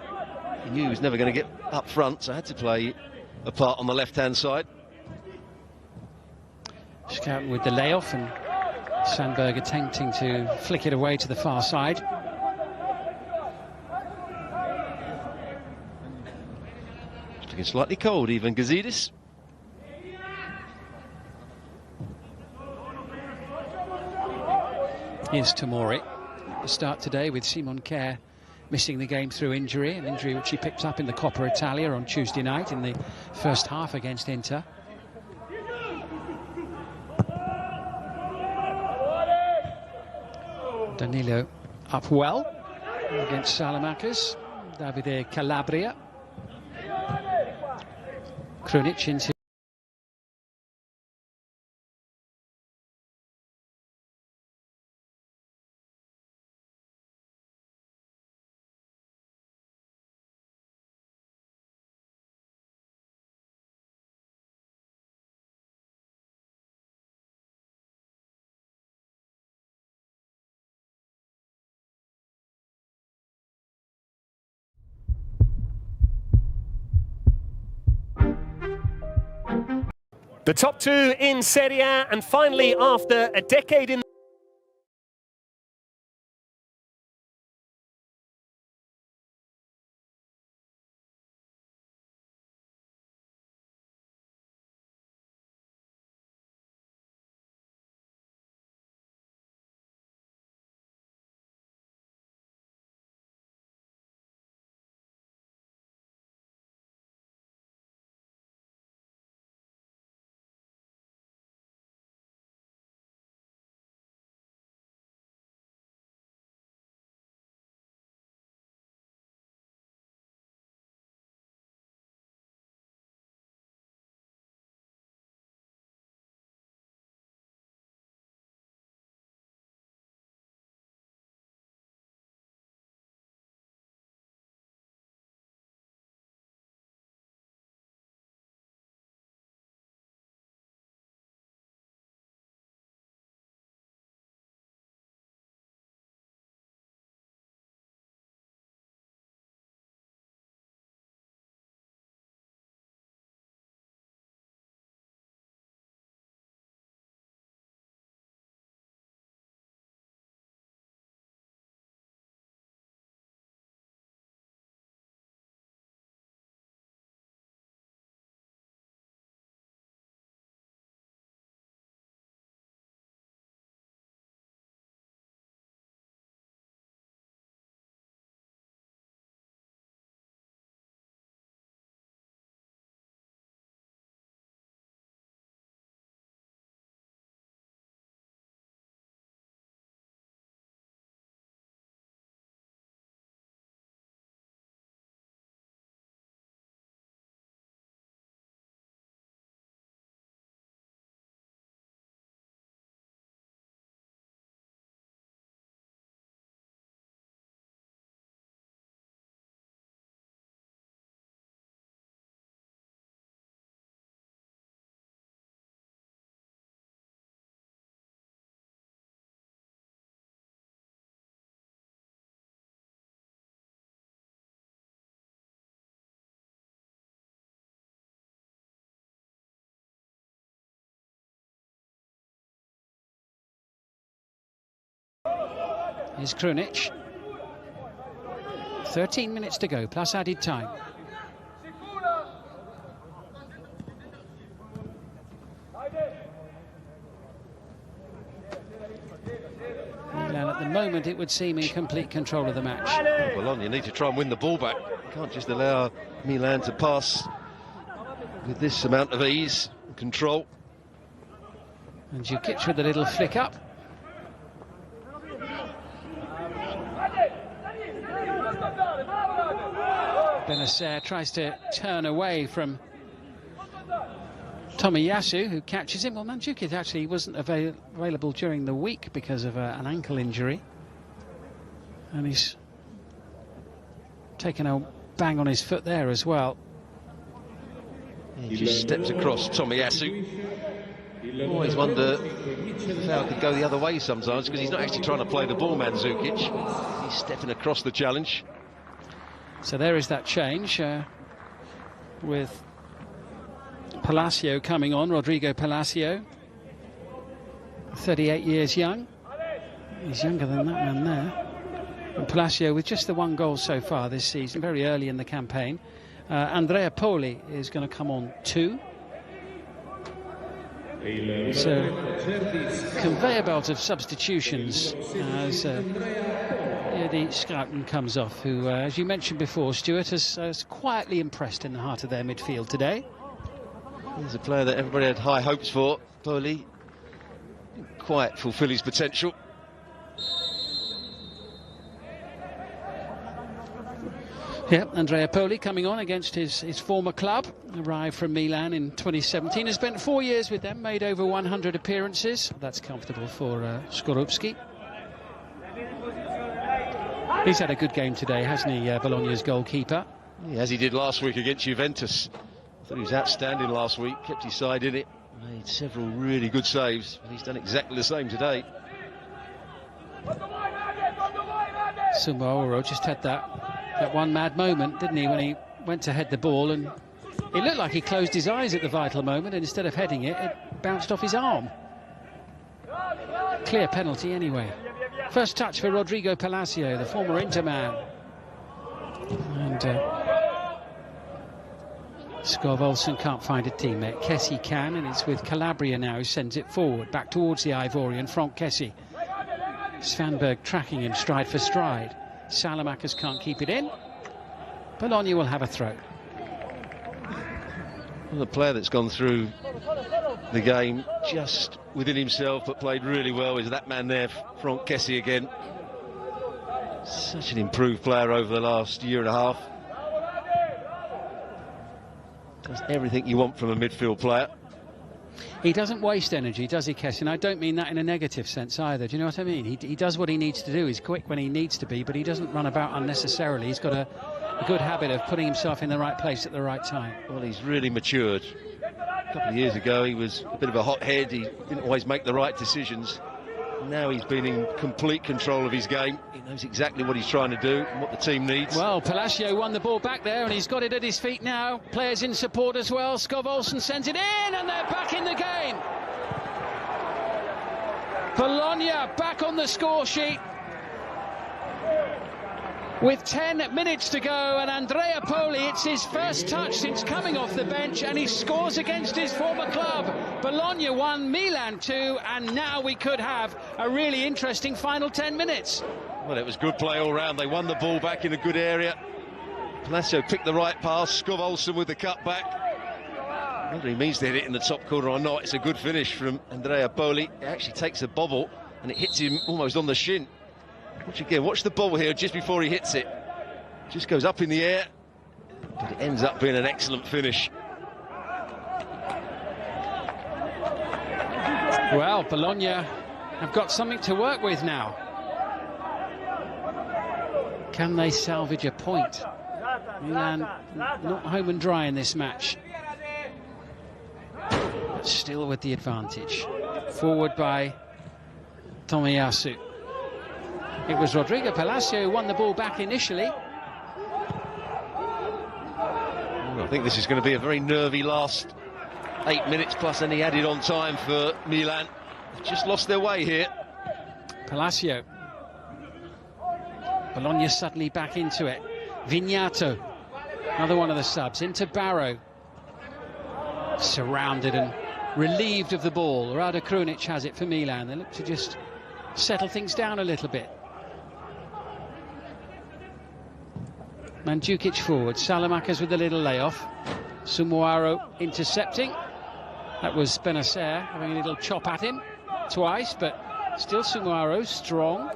he knew he was never going to get up front, so had to play a part on the left-hand side. Schouten with the layoff, and Sandberg attempting to flick it away to the far side. It's looking slightly cold, even Gazidis. Here's Tomori. The start today with Simon Kjær missing the game through injury, an injury which he picked up in the Coppa Italia on Tuesday night in the first half against Inter. Danilo up well against Salamaca's. Davide Calabria. Krunic into The top two in Serie A, and finally, after a decade in is Krunic. 13 minutes to go, plus added time. Milan at the moment, it would seem, in complete control of the match. Well, Bologna need to try and win the ball back. You can't just allow Milan to pass with this amount of ease and control. And Jukic with a little flick up. Benacer tries to turn away from Tomiyasu, who catches him. Well, Mandzukic actually wasn't available during the week because of an ankle injury. And he's taken a bang on his foot there as well. He just steps across Tomiyasu. Always wonder if how it could go the other way sometimes, because he's not actually trying to play the ball, Mandzukic. He's stepping across the challenge. So there is that change with Palacio coming on, Rodrigo Palacio, 38 years young. He's younger than that man there. And Palacio with just the one goal so far this season, very early in the campaign. Andrea Poli is going to come on too. So, conveyor belt of substitutions as Eddie Scouten comes off, who, as you mentioned before, Stuart, has quietly impressed in the heart of their midfield today. He's a player that everybody had high hopes for. Poli didn't quite fulfil his potential. Yeah, Andrea Poli coming on against his former club, arrived from Milan in 2017, has spent 4 years with them, made over 100 appearances. That's comfortable for Skorupski. He's had a good game today, hasn't he, Bologna's goalkeeper? Yeah, as he did last week against Juventus. I thought he was outstanding last week, kept his side in it, made several really good saves, and he's done exactly the same today. Sumaoro just had that one mad moment, didn't he, when he went to head the ball and It looked like he closed his eyes at the vital moment, and instead of heading it, it bounced off his arm. Clear penalty anyway. First touch for Rodrigo Palacio, the former Inter man. And Skov Olsen can't find a teammate. Kessie can, and it's with Calabria now who sends it forward, back towards the Ivorian, Franck Kessie. Svanberg tracking him stride for stride. Salamakers can't keep it in. Bologna will have a throw. Well, the player that's gone through the game just within himself but played really well is that man there, Franck Kessie again. Such an improved player over the last year and a half. Does everything you want from a midfield player. He doesn't waste energy, does he, Kessie? And I don't mean that in a negative sense either. Do you know what I mean? He does what he needs to do. He's quick when he needs to be, but he doesn't run about unnecessarily. He's got a good habit of putting himself in the right place at the right time. Well, he's really matured. A couple of years ago, he was a bit of a hothead. He didn't always make the right decisions. Now he's been in complete control of his game. He knows exactly what he's trying to do and what the team needs. Well, Palacio won the ball back there, and he's got it at his feet now. Players in support as well. Skov Olsen sends it in, and they're back in the game. Bologna back on the score sheet with 10 minutes to go, and Andrea Poli, it's his first touch since coming off the bench, and he scores against his former club. Bologna 1, Milan 2, and now we could have a really interesting final 10 minutes. Well, it was good play all round. They won the ball back in a good area. Palacio picked the right pass. Skov Olsen with the cutback. Whether he means to hit it in the top corner or not, it's a good finish from Andrea Poli. It actually takes a bobble, and it hits him almost on the shin. Watch the ball here just before he hits it. Just goes up in the air, but it ends up being an excellent finish. Well, Bologna have got something to work with now. Can they salvage a point? Milan not home and dry in this match, but still with the advantage. Forward by Tomiyasu. It was Rodrigo Palacio who won the ball back initially. I think this is going to be a very nervy last 8 minutes plus any added on time for Milan. They've just lost their way here. Palacio. Bologna suddenly back into it. Vignato, another one of the subs, into Barrow. Surrounded and relieved of the ball. Rada Krunic has it for Milan. They look to just settle things down a little bit. Mandzukic forward, Salamakers with a little layoff. Sumuaro intercepting. That was Benacer having a little chop at him twice, but still Sumuaro strong.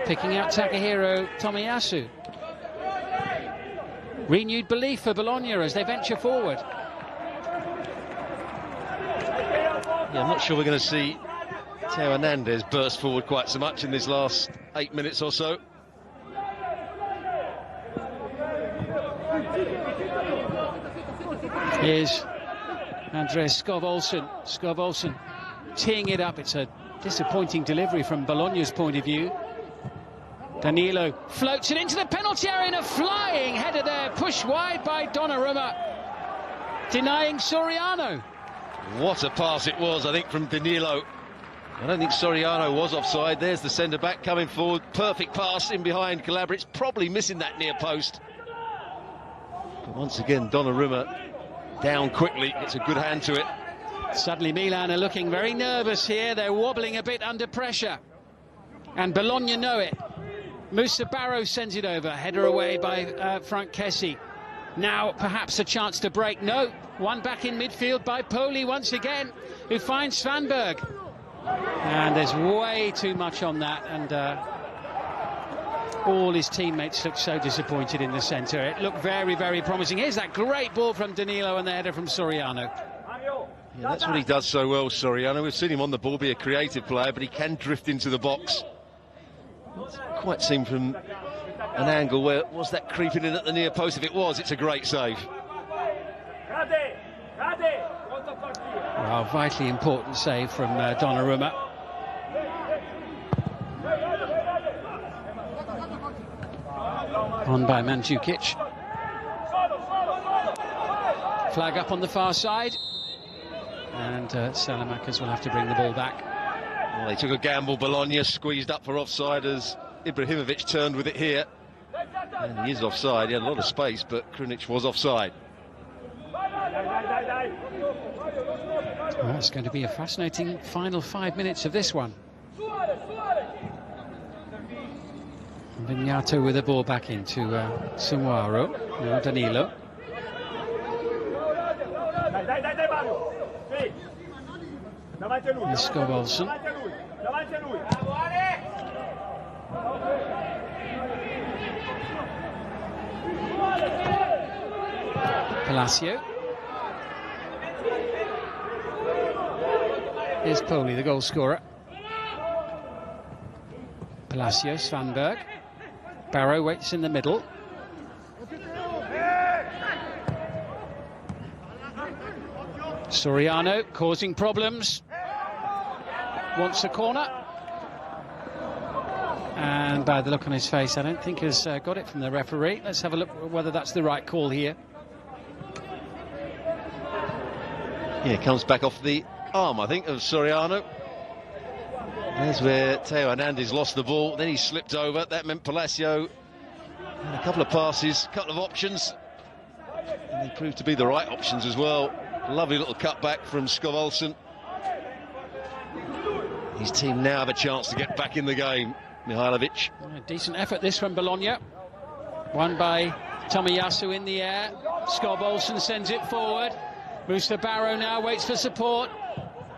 Picking out Takahiro Tomiyasu. Renewed belief for Bologna as they venture forward. Yeah, I'm not sure we're going to see Theo Hernandez burst forward quite so much in this last 8 minutes or so. Here's Andres Skov Olsen. Skov Olsen teeing it up. It's a disappointing delivery from Bologna's point of view. Danilo floats it into the penalty area and a flying header there, pushed wide by Donnarumma, denying Soriano. What a pass it was, I think, from Danilo. I don't think Soriano was offside. There's the centre-back coming forward. Perfect pass in behind Calabria. It's probably missing that near post. But once again, Donnarumma down quickly, gets a good hand to it. Suddenly Milan are looking very nervous here. They're wobbling a bit under pressure. And Bologna know it. Moussa Barrow sends it over. Header away by Franck Kessie. Now perhaps a chance to break. No, one back in midfield by Poli once again, who finds Svanberg. And there's way too much on that, and all his teammates look so disappointed in the centre. It looked very, very promising. Here's that great ball from Danilo and the header from Soriano. Yeah, that's what he does so well, Soriano. We've seen him on the ball be a creative player, but he can drift into the box. It's quite seen from an angle where was that creeping in at the near post. If it was, it's a great save. Well, vitally important save from Donnarumma. On by Mandzukic. Flag up on the far side, and Salamakers will have to bring the ball back. Well, they took a gamble, Bologna, squeezed up for offside as Ibrahimovic turned with it here. And he is offside, he had a lot of space, but Krunic was offside. Well, it's going to be a fascinating final 5 minutes of this one. Vignato with the ball back into Sumuaro. Now Danilo. Scovolson. Palacio. Here's Poli, the goal scorer. Palacio, Svanberg. Barrow waits in the middle. Soriano causing problems. Wants a corner. And by the look on his face, I don't think has got it from the referee. Let's have a look whether that's the right call here. Yeah, comes back off the arm, I think, of Soriano. There's where Theo Hernandez lost the ball, then he slipped over. That meant Palacio had a couple of passes, a couple of options, and they proved to be the right options as well. Lovely little cutback from Scovolson. His team now have a chance to get back in the game. Mihailovic. A decent effort this from Bologna. Won by Tomiyasu in the air. Scovolson sends it forward. Moves to Barrow now, waits for support.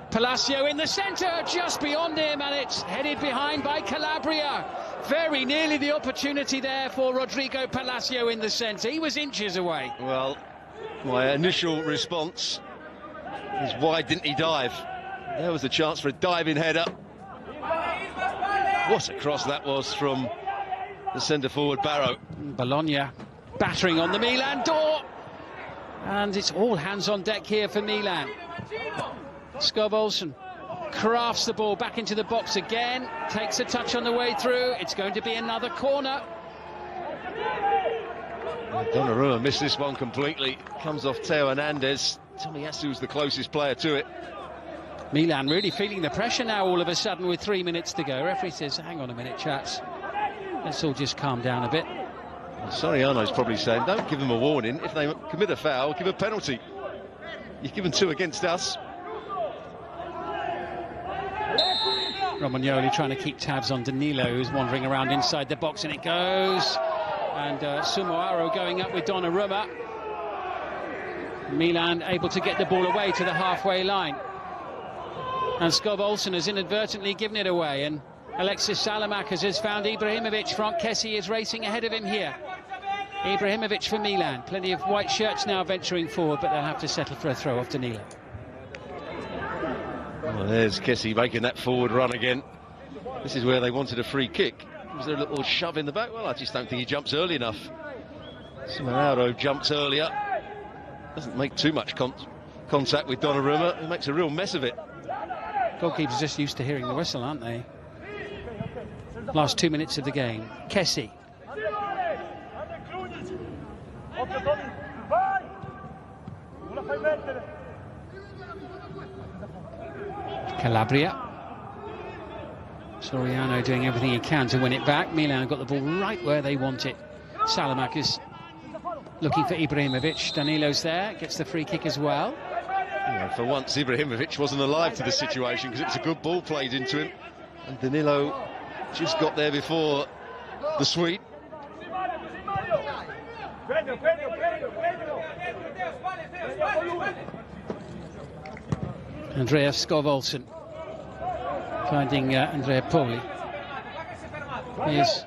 Palacio in the centre, just beyond him, and it's headed behind by Calabria. Very nearly the opportunity there for Rodrigo Palacio in the centre. He was inches away. Well, my initial response is, why didn't he dive? There was a chance for a diving header. What a cross that was from the centre-forward Barrow. Bologna battering on the Milan door. And it's all hands on deck here for Milan. Scovolson crafts the ball back into the box again. Takes a touch on the way through. It's going to be another corner. Donnarumma missed this one completely. Comes off Theo Hernandez. Tomiyasu's the closest player to it. Milan really feeling the pressure now all of a sudden with 3 minutes to go. Referee says, hang on a minute, chaps. Let's all just calm down a bit. Well, Soriano's probably saying, don't give them a warning. If they commit a foul, give a penalty. You've given two against us. Romagnoli trying to keep tabs on Danilo, who's wandering around inside the box, and it goes. And Sumuaro going up with Donnarumma. Milan able to get the ball away to the halfway line. And Scovolson has inadvertently given it away, and Alexis Salamakers has found Ibrahimovic. Franck Kessie is racing ahead of him here. Ibrahimovic for Milan. Plenty of white shirts now venturing forward, but they'll have to settle for a throw off Danilo. Well, there's Kessie making that forward run again. This is where they wanted a free kick. Was there a little shove in the back? Well, I just don't think he jumps early enough. Sumuaro jumps earlier. Doesn't make too much contact with Donnarumma. He makes a real mess of it. Goalkeepers just used to hearing the whistle, aren't they? Last 2 minutes of the game. Kessie. Calabria. Soriano doing everything he can to win it back. Milan got the ball right where they want it. Salamakers looking for Ibrahimovic. Danilo's there, gets the free kick as well. Yeah, for once, Ibrahimovic wasn't alive to the situation because it was a good ball played into him. And Danilo just got there before the sweep. Andrea Scovolson finding Andrea Poli. Here's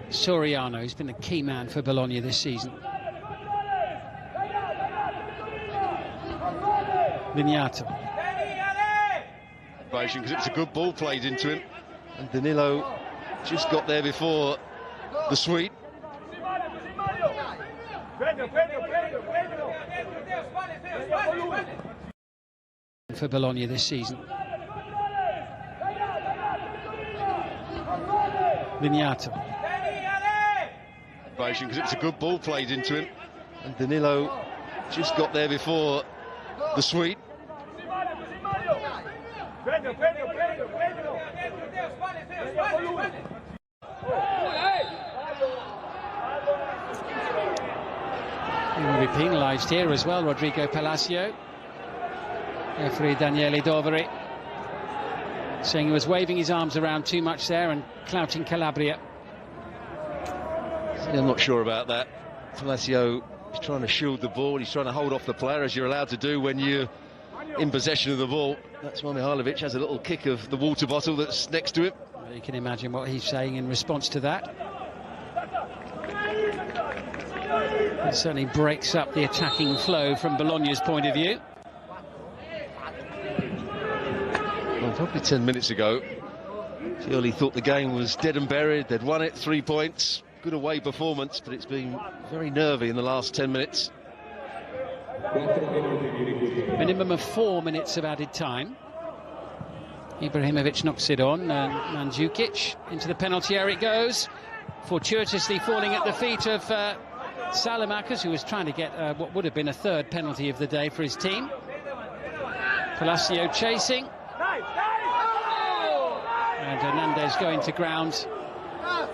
Soriano, who's been a key man for Bologna this season. Vignato. Because it's a good ball played into him, and Danilo just got there before the sweep. For Bologna this season. Vignato. Because it's a good ball played into him, and Danilo just got there before the sweep. He will be penalised here as well, Rodrigo Palacio. Referee Daniele Doveri saying he was waving his arms around too much there and clouting Calabria. I'm not sure about that. Palacio is trying to shield the ball, he's trying to hold off the player, as you're allowed to do when you're in possession of the ball. That's why Mihajlovic has a little kick of the water bottle that's next to him. Well, you can imagine what he's saying in response to that. It certainly breaks up the attacking flow from Bologna's point of view. Well, probably 10 minutes ago, Fioli thought the game was dead and buried. They'd won it, 3 points. Good away performance, but it's been very nervy in the last 10 minutes. Minimum of 4 minutes of added time. Ibrahimovic knocks it on, and Mandzukic into the penalty area it goes. Fortuitously falling at the feet of Salamakers, who was trying to get what would have been a third penalty of the day for his team. Palacio chasing. And Hernandez going to ground,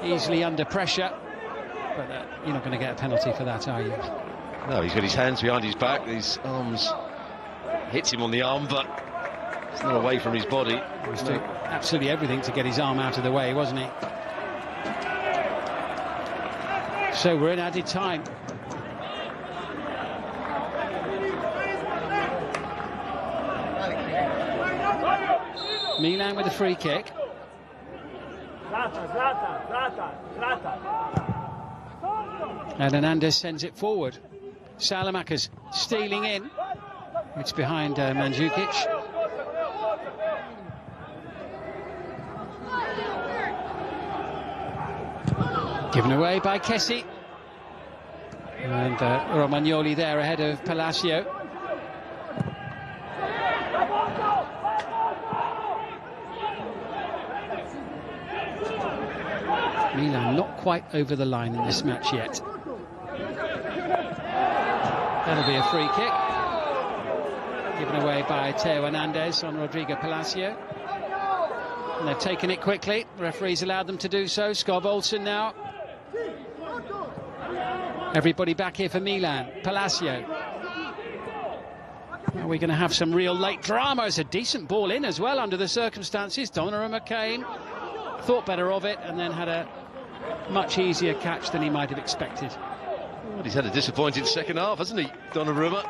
easily under pressure. But you're not going to get a penalty for that, are you? No, he's got his hands behind his back, his arms hits him on the arm, but it's not away from his body. He was doing absolutely everything to get his arm out of the way, wasn't he? So we're in added time. Milan with a free kick. And Hernandez sends it forward. Salamakers stealing in. It's behind Mandzukic. Given away by Kessie. And Romagnoli there ahead of Palacio. Milan not quite over the line in this match yet. That'll be a free kick. Given away by Theo Hernandez on Rodrigo Palacio. And they've taken it quickly. The referee's allowed them to do so. Skov Olsen now. Everybody back here for Milan. Palacio. Are we going to have some real late drama? It's a decent ball in as well under the circumstances. Donnarumma came, thought better of it, and then had a much easier catch than he might have expected. Well, he's had a disappointing second half, hasn't he, Donnarumma?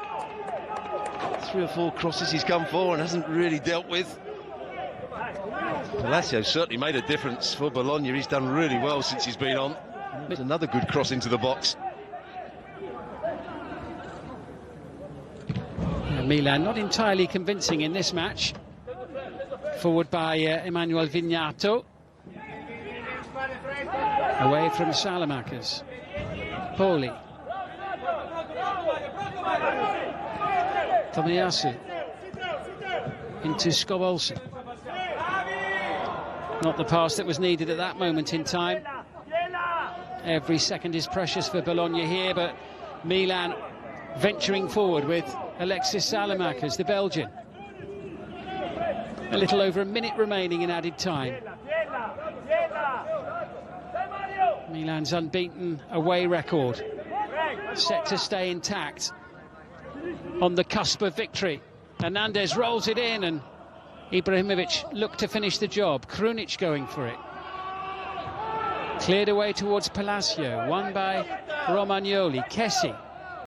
3 or 4 crosses he's come for and hasn't really dealt with. Palacio certainly made a difference for Bologna. He's done really well since he's been on. There's another good cross into the box. Milan not entirely convincing in this match. Forward by Emmanuel Vignato. Away from Salamakers. Poli. Tomiyasu. Into Skov Olsen. Not the pass that was needed at that moment in time. Every second is precious for Bologna here, but Milan venturing forward with Alexis Salamakers, the Belgian. A little over a minute remaining in added time. Milan's unbeaten away record set to stay intact, on the cusp of victory. Hernandez rolls it in and Ibrahimovic looked to finish the job. Krunic going for it. Cleared away towards Palacio, won by Romagnoli. Kessie